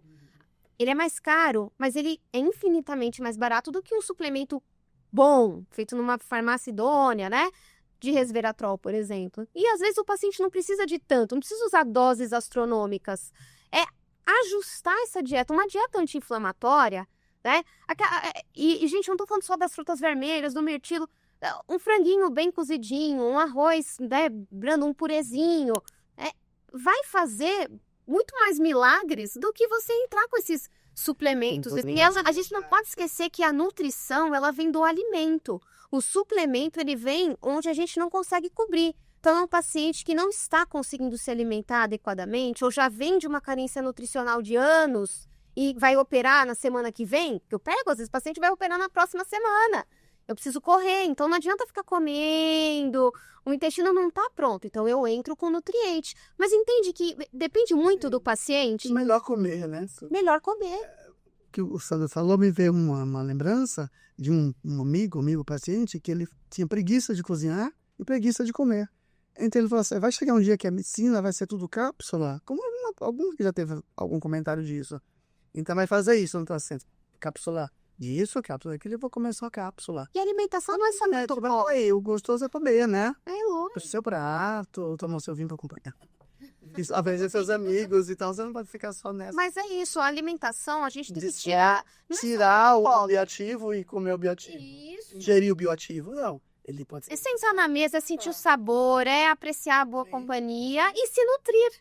Ele é mais caro, mas ele é infinitamente mais barato do que um suplemento bom, feito numa farmácia idônea, né? De resveratrol, por exemplo. E às vezes o paciente não precisa de tanto, não precisa usar doses astronômicas. É ajustar essa dieta, uma dieta anti-inflamatória, né? E, gente, eu não tô falando só das frutas vermelhas, do mirtilo. Um franguinho bem cozidinho, um arroz, né, brando, um purezinho, vai fazer muito mais milagres do que você entrar com esses suplementos. E a gente não pode esquecer que a nutrição, ela vem do alimento. O suplemento, ele vem onde a gente não consegue cobrir. Então, é um paciente que não está conseguindo se alimentar adequadamente ou já vem de uma carência nutricional de anos e vai operar na semana que vem, que eu pego, às vezes o paciente vai operar na próxima semana. Eu preciso correr, então não adianta ficar comendo, o intestino não está pronto, então eu entro com nutriente. Mas entende que depende muito do paciente. Melhor comer, né? Melhor comer. Que o Sandro falou, me veio uma lembrança de um amigo paciente, que ele tinha preguiça de cozinhar e preguiça de comer. Então ele falou assim, vai chegar um dia que a medicina vai ser tudo cápsula? Como algum que já teve algum comentário disso. Então vai fazer isso, não está sendo cápsula. Disso, cápsula, que eu vou comer só cápsula. E a alimentação não é só muito bom. O gostoso é comer, né? É louco. O seu prato, tomar o seu vinho para acompanhar. Apresentar seus amigos e tal, você não pode ficar só nessa. Mas é isso, a alimentação, a gente tem que Tirar o bioativo e comer o bioativo. Isso. Ingerir o bioativo, não. Ele pode ser. É sentar na mesa, é sentir o sabor, é apreciar a boa companhia e se nutrir.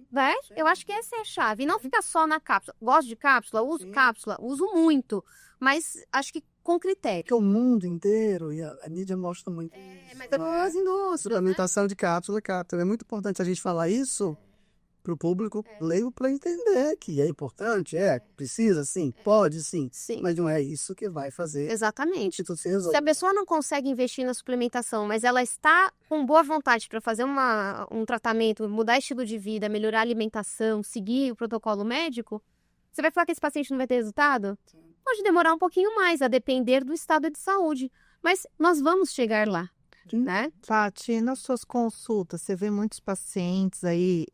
Né? Eu acho que essa é a chave. E não ficar só na cápsula. Gosto de cápsula, uso cápsula, uso muito. Mas acho que com critério. Porque o mundo inteiro, e a mídia mostra muito isso. Mas as indústrias, Suplementação de cápsula. É muito importante a gente falar isso, para o público leigo para entender que é importante, precisa, sim, pode, sim, Sim. mas não é isso que vai fazer Exatamente. que tudo se Se resolva. a pessoa não consegue investir na suplementação, mas ela está com boa vontade para fazer um tratamento, mudar estilo de vida, melhorar a alimentação, seguir o protocolo médico, você vai falar que esse paciente não vai ter resultado? Pode demorar um pouquinho mais, a depender do estado de saúde. Mas nós vamos chegar lá, né? Paty, nas suas consultas, você vê muitos pacientes aí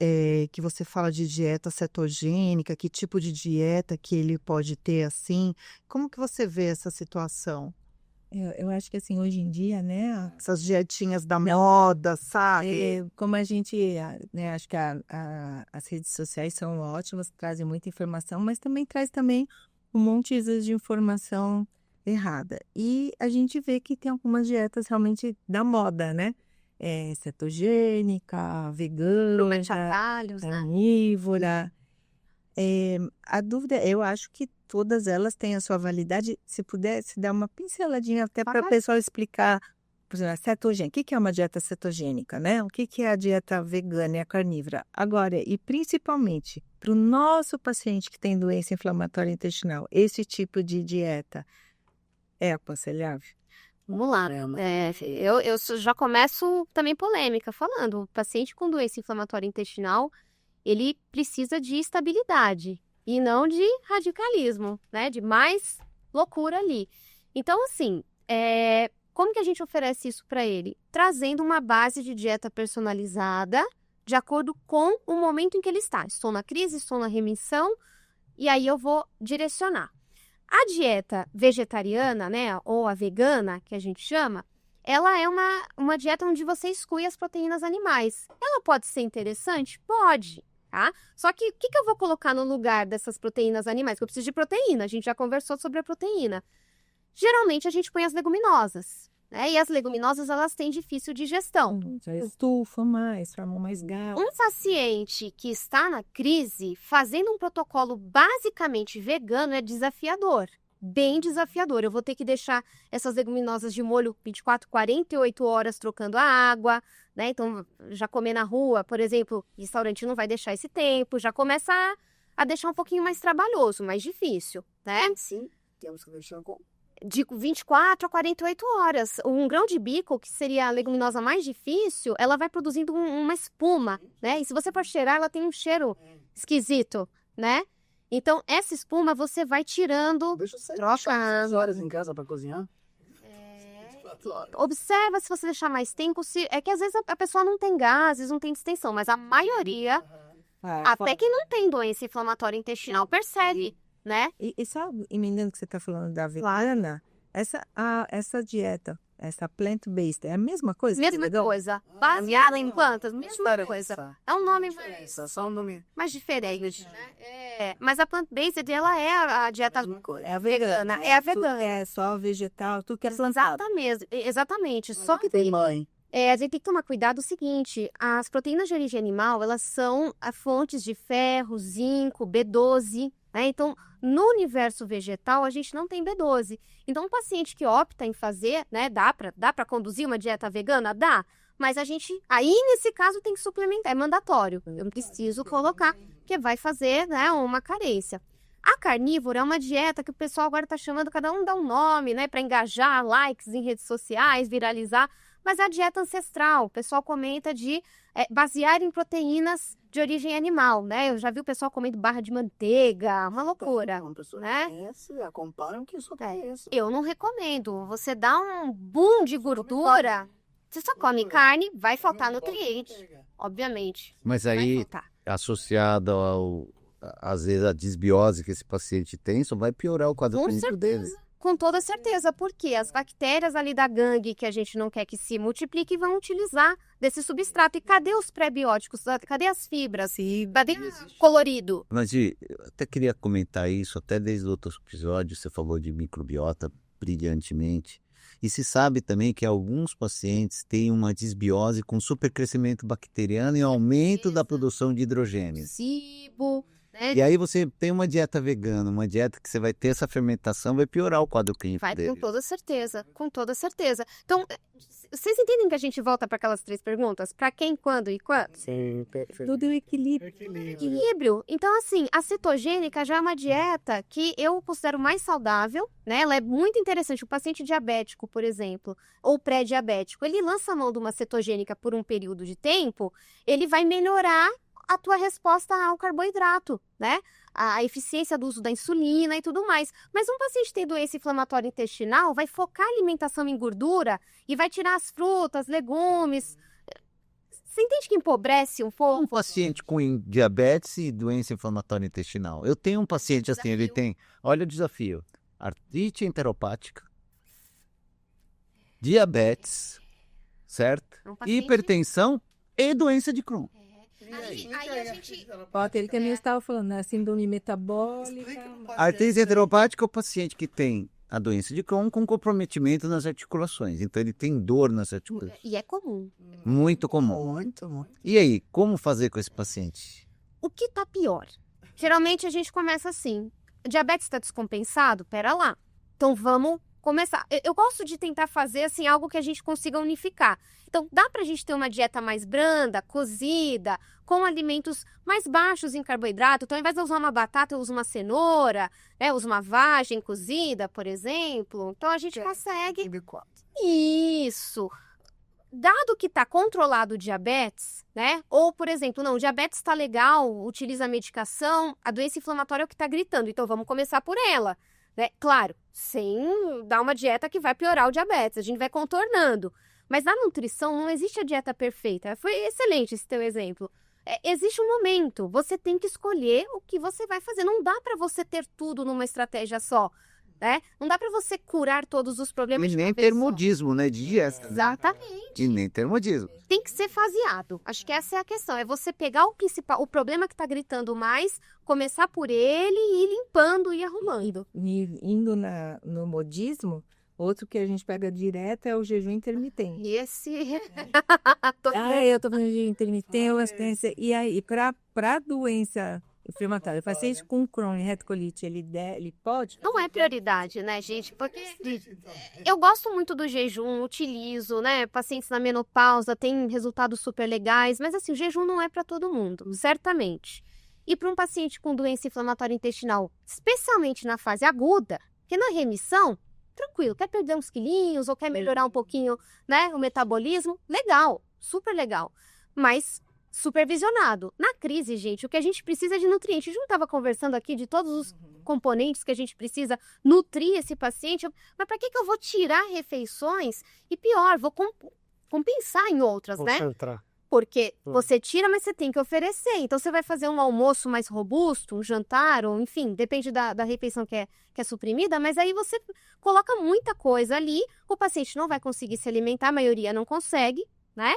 que você fala de dieta cetogênica, que tipo de dieta que ele pode ter assim? Como que você vê essa situação? Eu acho que assim, hoje em dia, né, Essas dietinhas da moda, sabe? como a gente, né, acho que as redes sociais são ótimas, trazem muita informação, mas também traz também um monte de informação errada. E a gente vê que tem algumas dietas realmente da moda, né? Cetogênica, vegana, Promete atalhos, né? carnívora. A dúvida, eu acho que todas elas têm a sua validade. Se pudesse dar uma pinceladinha até para o pessoal explicar, por exemplo, a cetogênica. O que é uma dieta cetogênica, né? O que é a dieta vegana e a carnívora? Agora, e principalmente para o nosso paciente que tem doença inflamatória intestinal, esse tipo de dieta é aconselhável? Vamos lá. Caramba. Eu já começo também polêmica, falando, o paciente com doença inflamatória intestinal, ele precisa de estabilidade e não de radicalismo, né? De mais loucura ali. Então, assim, como que a gente oferece isso para ele? Trazendo uma base de dieta personalizada de acordo com o momento em que ele está. Estou na crise, estou na remissão, e aí eu vou direcionar. A dieta vegetariana, né, ou a vegana, que a gente chama, ela é uma dieta onde você exclui as proteínas animais. Ela pode ser interessante? Pode, tá? Só que o que eu vou colocar no lugar dessas proteínas animais? Porque eu preciso de proteína, a gente já conversou sobre a proteína. Geralmente a gente põe as leguminosas, né? E as leguminosas, elas têm difícil digestão. Já estufam mais, formam mais galo. Um paciente que está na crise, fazendo um protocolo basicamente vegano, é desafiador. Bem desafiador. Eu vou ter que deixar essas leguminosas de molho 24, 48 horas trocando a água, né? Então, já comer na rua, por exemplo, o restaurante não vai deixar esse tempo, já começa a deixar um pouquinho mais trabalhoso, mais difícil, né? Sim, temos que deixar com... De 24 a 48 horas. Um grão de bico, que seria a leguminosa mais difícil, ela vai produzindo uma espuma, né? E se você for cheirar, ela tem um cheiro esquisito, né? Então, essa espuma você vai tirando. Deixa eu sair. Troca. 6 horas em casa para cozinhar. Observa se você deixar mais tempo. É que às vezes a pessoa não tem gases, não tem distensão, mas a maioria, até quem não tem doença inflamatória intestinal, percebe, né? E só emendando que você está falando da vegana, essa dieta, essa plant-based, é a mesma coisa? que Mesma vegano? coisa. Baseada em plantas, mesma coisa. É um nome Só um nome. mais diferente, né? Mas a plant-based, ela é a dieta É a vegana. É a vegana. É só vegetal, tudo que é plantado. Exatamente. Só que Tem mãe. a gente tem que tomar cuidado o seguinte, as proteínas de origem animal, elas são fontes de ferro, zinco, B12, né? Então, no universo vegetal, a gente não tem B12. Então, um paciente que opta em fazer, né, dá para conduzir uma dieta vegana? Dá. Mas a gente, aí nesse caso, tem que suplementar, é mandatório. Eu preciso colocar, porque vai fazer, né, uma carência. A carnívora é uma dieta que o pessoal agora está chamando, cada um dá um nome, né, para engajar likes em redes sociais, viralizar. Mas é a dieta ancestral. O pessoal comenta de basear em proteínas de origem animal, né? Eu já vi o pessoal comendo barra de manteiga, uma loucura, Uma pessoa né? conhece, acompanha o que só conhece. Eu não recomendo. Você dá um boom de gordura, você só come carne, vai faltar nutriente, obviamente. Mas Vai aí, faltar. associado às vezes, a desbiose que esse paciente tem, só vai piorar o quadro Com clínico dele. Com toda certeza, porque as bactérias ali da gangue que a gente não quer que se multipliquem vão utilizar desse substrato. E cadê os pré-bióticos? Cadê as fibras? Cadê o colorido? Mas eu até queria comentar isso, até desde o outro episódio, você falou de microbiota brilhantemente. E se sabe também que alguns pacientes têm uma desbiose com supercrescimento bacteriano e aumento da produção de hidrogênio. SIBO. né? E aí você tem uma dieta vegana, uma dieta que você vai ter essa fermentação, vai piorar o quadro clínico Vai, dele. com toda certeza, com toda certeza. Então, vocês entendem que a gente volta para aquelas 3 perguntas? Para quem, quando e quando? Sim, perfeito. Tudo é equilíbrio. Equilíbrio. Então, assim, a cetogênica já é uma dieta que eu considero mais saudável, né? Ela é muito interessante. O paciente diabético, por exemplo, ou pré-diabético, ele lança a mão de uma cetogênica por um período de tempo, ele vai melhorar a tua resposta ao carboidrato, né? A eficiência do uso da insulina e tudo mais. Mas um paciente que tem doença inflamatória intestinal vai focar a alimentação em gordura e vai tirar as frutas, legumes. Você entende que empobrece um pouco? Um paciente com diabetes e doença inflamatória intestinal. Eu tenho um paciente assim, ele tem, olha o desafio, artrite enteropática, diabetes, certo? Um paciente- Hipertensão e doença de Crohn. Aí a gente... Ó, aquele que a minha estava falando, né? Síndrome metabólica. Artrite enteropática é o paciente que tem a doença de Crohn com comprometimento nas articulações. Então ele tem dor nas articulações. E é comum. Muito comum. Muito, muito. E aí, como fazer com esse paciente? O que tá pior? Geralmente a gente começa assim. Diabetes está descompensado? Pera lá. Então vamos começar. Eu gosto de tentar fazer assim algo que a gente consiga unificar. Então dá pra gente ter uma dieta mais branda, cozida, com alimentos mais baixos em carboidrato. Então ao invés de eu usar uma batata, eu uso uma cenoura, né? Eu uso uma vagem cozida, por exemplo. Então a gente consegue isso. Dado que está controlado o diabetes, né? Ou, por exemplo, não, o diabetes está legal, utiliza a medicação, a doença inflamatória é o que está gritando, então vamos começar por ela, né? Claro, sem dar uma dieta que vai piorar o diabetes, a gente vai contornando. Mas na nutrição não existe a dieta perfeita. Foi excelente esse teu exemplo. Existe um momento, você tem que escolher o que você vai fazer. Não dá para você ter tudo numa estratégia só, né? Não dá para você curar todos os problemas E de nem uma vez ter só. modismo, né? De dieta. Exatamente. E nem ter modismo. Tem que ser faseado. Acho que essa é a questão. É você pegar o principal, o problema que está gritando mais, começar por ele e ir limpando e arrumando. E indo no modismo, outro que a gente pega direto é o jejum intermitente. E esse. Eu tô falando de jejum intermitente, e aí, para doença inflamatória, o paciente com Crohn e retocolite, ele pode? Não é prioridade, né, gente? Porque eu gosto muito do jejum, utilizo, né? Pacientes na menopausa têm resultados super legais, mas assim, o jejum não é para todo mundo, certamente. E para um paciente com doença inflamatória intestinal, especialmente na fase aguda, que na remissão, tranquilo, quer perder uns quilinhos ou quer melhorar um pouquinho, né, o metabolismo, legal, super legal. Mas supervisionado. Na crise, gente, o que a gente precisa é de nutrientes. A gente não estava conversando aqui de todos os componentes que a gente precisa nutrir esse paciente. Mas para que eu vou tirar refeições? E pior, vou compensar em outras, né? Concentrar. Porque você tira, mas você tem que oferecer. Então, você vai fazer um almoço mais robusto, um jantar, ou enfim, depende da refeição que é suprimida, mas aí você coloca muita coisa ali, o paciente não vai conseguir se alimentar, a maioria não consegue, né?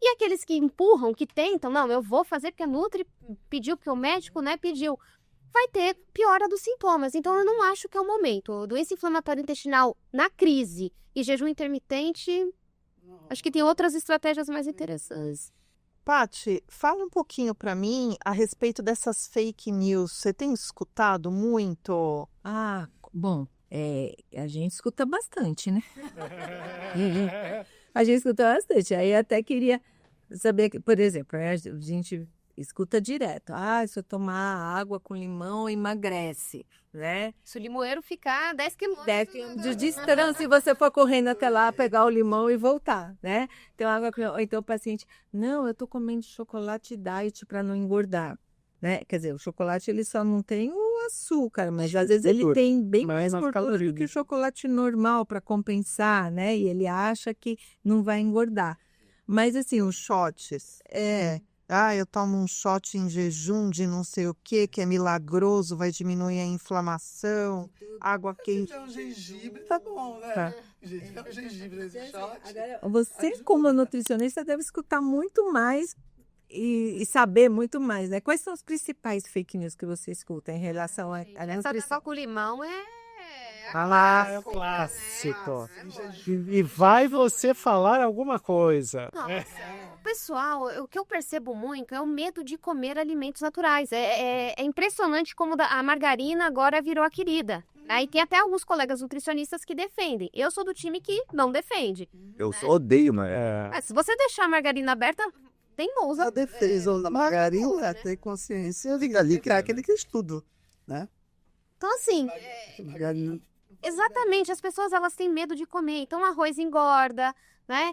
E aqueles que empurram, que tentam, não, eu vou fazer porque a Nutri pediu, porque o médico, né, pediu, vai ter piora dos sintomas. Então, eu não acho que é o momento. Doença inflamatória intestinal na crise e jejum intermitente, acho que tem outras estratégias mais interessantes. Paty, fala um pouquinho para mim a respeito dessas fake news. Você tem escutado muito? Ah, bom, a gente escuta bastante, né? A gente escuta bastante. Aí até queria saber, por exemplo, a gente escuta direto. Se eu tomar água com limão, emagrece, né? Se o limoeiro ficar 10 quilômetros... 10 quilômetros de distância, se você for correndo até lá, pegar o limão e voltar, né? Então, então o paciente, não, eu tô comendo chocolate diet para não engordar, né? Quer dizer, o chocolate ele só não tem o açúcar, mas às vezes ele tem bem mais gordura que o chocolate normal para compensar, né? E ele acha que não vai engordar. Mas assim, os shots, eu tomo um shot em jejum de não sei o que é milagroso, vai diminuir a inflamação, água quente. O gengibre tá bom, né? O gengibre nesse shot. Você, como nutricionista, deve escutar muito mais e saber muito mais, né? Quais são os principais fake news que você escuta em relação à Essa nutrição? só com limão é É o clássico. E vai você falar alguma coisa. Nossa. pessoal, o que eu percebo muito é o medo de comer alimentos naturais. É impressionante como a margarina agora virou a querida. Aí tem até alguns colegas nutricionistas que defendem. Eu sou do time que não defende. Eu odeio, mas... Mas se você deixar a margarina aberta, teimosa. A defesa da margarina é ter consciência de que é aquele que estudo, né? Então, assim, Margarina. exatamente, as pessoas elas têm medo de comer. Então, arroz engorda, né?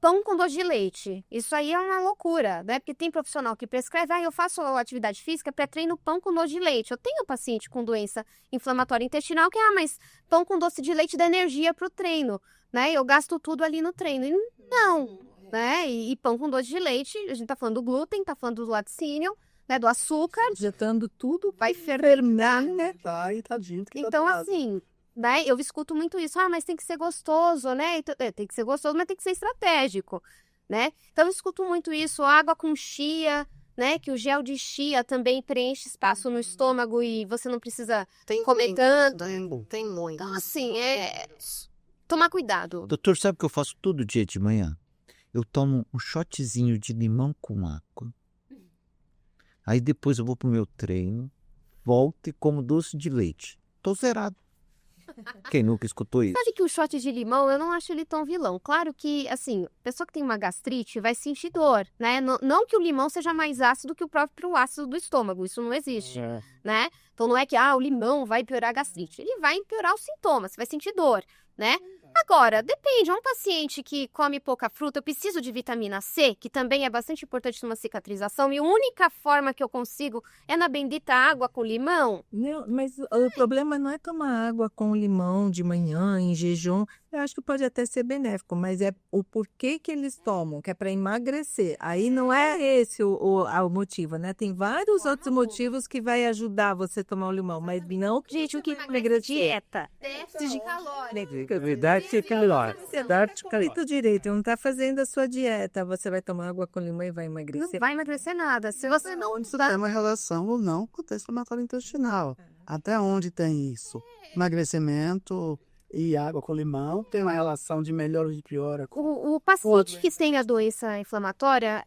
Pão com doce de leite. Isso aí é uma loucura, né? Porque tem profissional que prescreve, eu faço atividade física, pré-treino pão com doce de leite. Eu tenho paciente com doença inflamatória intestinal que, mas pão com doce de leite dá energia pro treino, né? Eu gasto tudo ali no treino. E não, né? E pão com doce de leite, a gente tá falando do glúten, tá falando do laticínio, né? Do açúcar. Injetando tudo. Vai fermentar, né? Tá, e tadinho. Que tá então, do lado. assim, né, eu escuto muito isso. Mas tem que ser gostoso, né? Então, tem que ser gostoso, mas tem que ser estratégico, né? Então, eu escuto muito isso. Água com chia, né? Que o gel de chia também preenche espaço no estômago e você não precisa comer tanto. Tem muito. Então, assim, tomar cuidado. Doutor, sabe o que eu faço todo dia de manhã? Eu tomo um shotzinho de limão com água. Aí depois eu vou pro meu treino, volto e como doce de leite. Tô zerado. Quem nunca escutou isso? Sabe que o shot de limão, eu não acho ele tão vilão. Claro que, assim, a pessoa que tem uma gastrite vai sentir dor, né? Não que o limão seja mais ácido que o próprio ácido do estômago. Isso não existe, né? Então não é que, o limão vai piorar a gastrite. Ele vai piorar os sintomas, você vai sentir dor, né? Agora, depende. Um paciente que come pouca fruta, eu preciso de vitamina C, que também é bastante importante numa cicatrização, e a única forma que eu consigo é na bendita água com limão. Não, mas o problema não é tomar água com limão de manhã, em jejum. Eu acho que pode até ser benéfico, mas é o porquê que eles tomam, que é para emagrecer. Aí não é esse o motivo, né? Tem vários outros motivos que vai ajudar você a tomar o limão, mas não Gente, o que emagrecer. dieta? Déficit de calórias. É verdade, que calórico. Feito direito, não está fazendo a sua dieta. Você vai tomar água com limão e vai emagrecer. Não vai emagrecer nada. Se você não Isso tem uma relação ou não com o teste inflamatório intestinal. Até onde tem isso? Emagrecimento e água com limão tem uma relação de melhor ou de pior. O paciente que tem a doença inflamatória,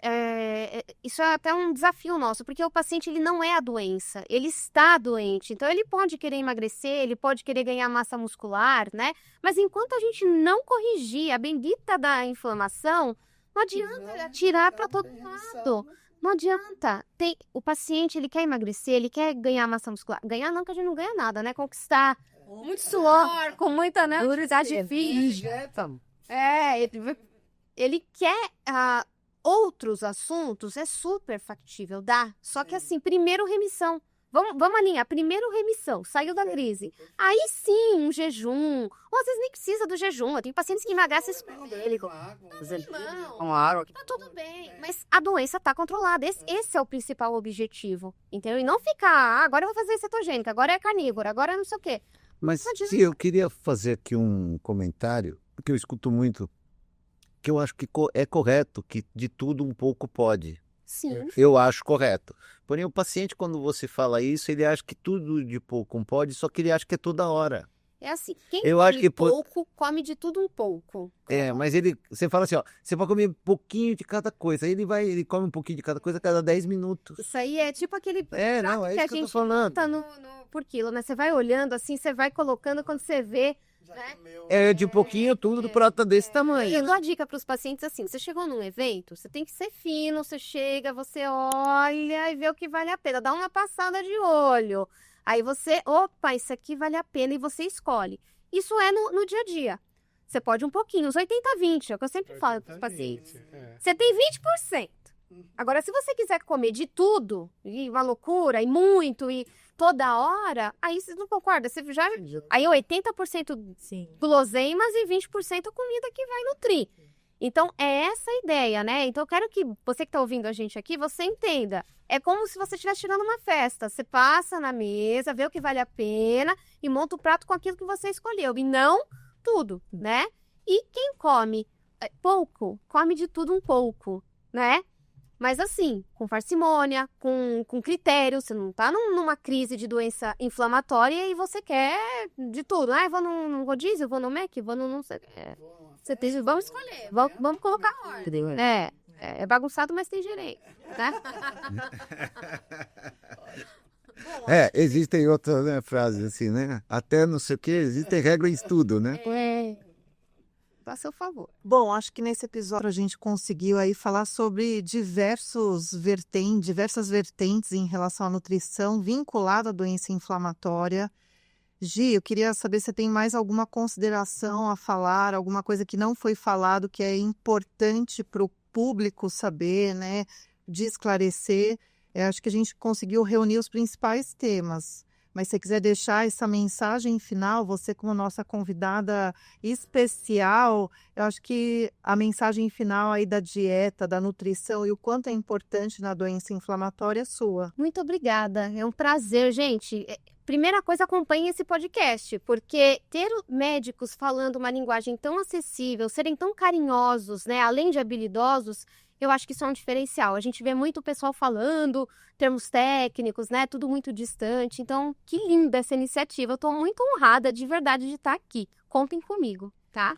isso é até um desafio nosso, porque o paciente ele não é a doença, ele está doente. Então ele pode querer emagrecer, ele pode querer ganhar massa muscular, né? Mas enquanto a gente não corrigir a bendita da inflamação, não adianta atirar para todo lado. Não adianta. O paciente, ele quer emagrecer, ele quer ganhar massa muscular. Ganhar não, que a gente não ganha nada, né? Conquistar. Muito suor, com muita, né, atividade física. Ele quer outros assuntos, é super factível, dá. Só que assim, primeiro remissão. Vamos alinhar. Primeiro remissão, saiu da crise. Aí sim, um jejum. Ou às vezes nem precisa do jejum. Eu tenho pacientes que emagrecem espelho. Com água. Tá tudo bem, mas a doença tá controlada. Esse é o principal objetivo, entendeu? E não ficar, agora eu vou fazer cetogênica, agora é carnívora, agora é não sei o quê. Mas se eu queria fazer aqui um comentário, porque eu escuto muito, que eu acho que é correto, que de tudo um pouco pode. Sim. Eu acho correto. Porém, o paciente, quando você fala isso, ele acha que tudo de pouco um pode, só que ele acha que é toda hora. É assim, quem Eu come acho que pouco, come de tudo um pouco. Mas você fala assim, você vai comer um pouquinho de cada coisa. Aí ele come um pouquinho de cada coisa a cada 10 minutos. Isso aí é tipo aquele É prato isso que a que eu tô gente falando. bota por quilo, né? Você vai olhando assim, você vai colocando, quando você vê, né? É de pouquinho tudo do prato desse tamanho. Eu dou a dica para os pacientes assim, você chegou num evento, você tem que ser fino, você chega, você olha e vê o que vale a pena, dá uma passada de olho. Aí você, opa, isso aqui vale a pena e você escolhe. Isso é no dia a dia. Você pode um pouquinho, os 80-20, é o que eu sempre falo para os pacientes. Você tem 20%. Agora, se você quiser comer de tudo, e uma loucura, e muito, e toda hora, aí você não concorda. Você já, aí é 80% Sim. guloseimas e 20% comida que vai nutrir. Então, é essa a ideia, né? Então, eu quero que você que está ouvindo a gente aqui, você entenda. É como se você estivesse tirando uma festa. Você passa na mesa, vê o que vale a pena e monta o prato com aquilo que você escolheu. E não tudo, né? E quem come pouco, come de tudo um pouco, né? Mas assim, com parcimônia, com critério. Você não tá numa crise de doença inflamatória e você quer de tudo. Eu vou num rodízio, vou no Mac, vou no não sei. Você tem, vamos escolher, vamos colocar ordem. É bagunçado, mas tem gerente, né? Existem outras, né, frases assim, né? Até não sei o que, existem regras em tudo, né? A seu favor. Bom, acho que nesse episódio a gente conseguiu aí falar sobre diversas vertentes em relação à nutrição vinculada à doença inflamatória. Gi, eu queria saber se você tem mais alguma consideração a falar, alguma coisa que não foi falado que é importante para o público saber, né, de esclarecer. Acho que a gente conseguiu reunir os principais temas. Mas se você quiser deixar essa mensagem final, você como nossa convidada especial, eu acho que a mensagem final aí da dieta, da nutrição e o quanto é importante na doença inflamatória é sua. Muito obrigada, é um prazer, gente. Primeira coisa, acompanhe esse podcast, porque ter médicos falando uma linguagem tão acessível, serem tão carinhosos, né, além de habilidosos, eu acho que isso é um diferencial. A gente vê muito o pessoal falando termos técnicos, né? Tudo muito distante. Então, que linda essa iniciativa. Eu estou muito honrada de verdade de estar aqui. Contem comigo, tá?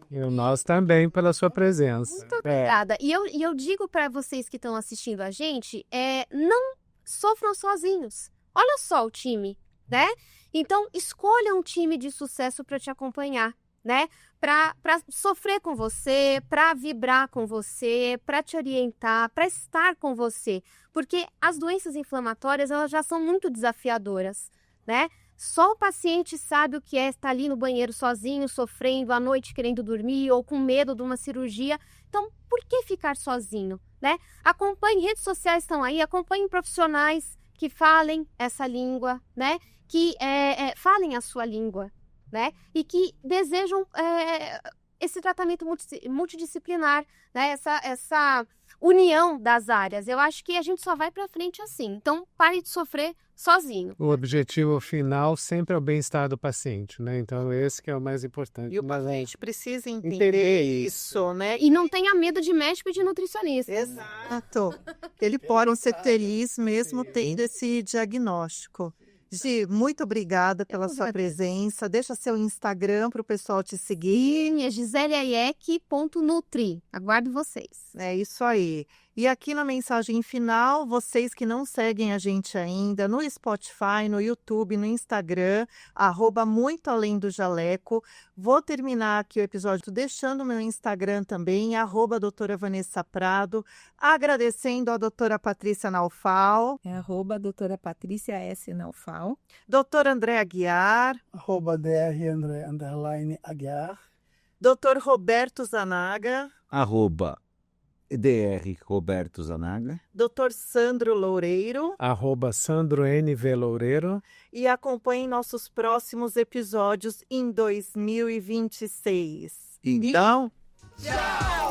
E nós também pela sua presença. Muito obrigada. E eu digo para vocês que estão assistindo a gente, não sofram sozinhos. Olha só o time, né? Então, escolha um time de sucesso para te acompanhar, né? Para sofrer com você, para vibrar com você, para te orientar, para estar com você. Porque as doenças inflamatórias, elas já são muito desafiadoras, né? Só o paciente sabe o que é estar ali no banheiro sozinho, sofrendo à noite, querendo dormir ou com medo de uma cirurgia. Então, por que ficar sozinho, né? Acompanhe, redes sociais estão aí, acompanhe profissionais que falem essa língua, né? Que falem a sua língua, né? E que desejam esse tratamento multidisciplinar, né? Essa união das áreas. Eu acho que a gente só vai para frente assim. Então, pare de sofrer sozinho. O objetivo final sempre é o bem-estar do paciente, né? Então, esse que é o mais importante. E o paciente precisa entender isso, né? E não tenha medo de médico e de nutricionista. Exato. Ele pode ser feliz mesmo tendo esse diagnóstico. Gi, muito obrigada pela sua presença. Deixa seu Instagram para o pessoal te seguir. É giseleaiec.nutri. Aguardo vocês. É isso aí. E aqui na mensagem final, vocês que não seguem a gente ainda, no Spotify, no YouTube, no Instagram, @muito além do jaleco. Vou terminar aqui o episódio deixando o meu Instagram também, @doutora Vanessa Prado, agradecendo a doutora Patrícia Naufal. É @doutora Patrícia S. Naufal. Doutor André Aguiar. @dr André _Aguiar. Doutor Roberto Zanaga. @dr Roberto Zanaga. Doutor Sandro Loureiro. @Sandro NV Loureiro. E acompanhem nossos próximos episódios em 2026. Então, Tchau!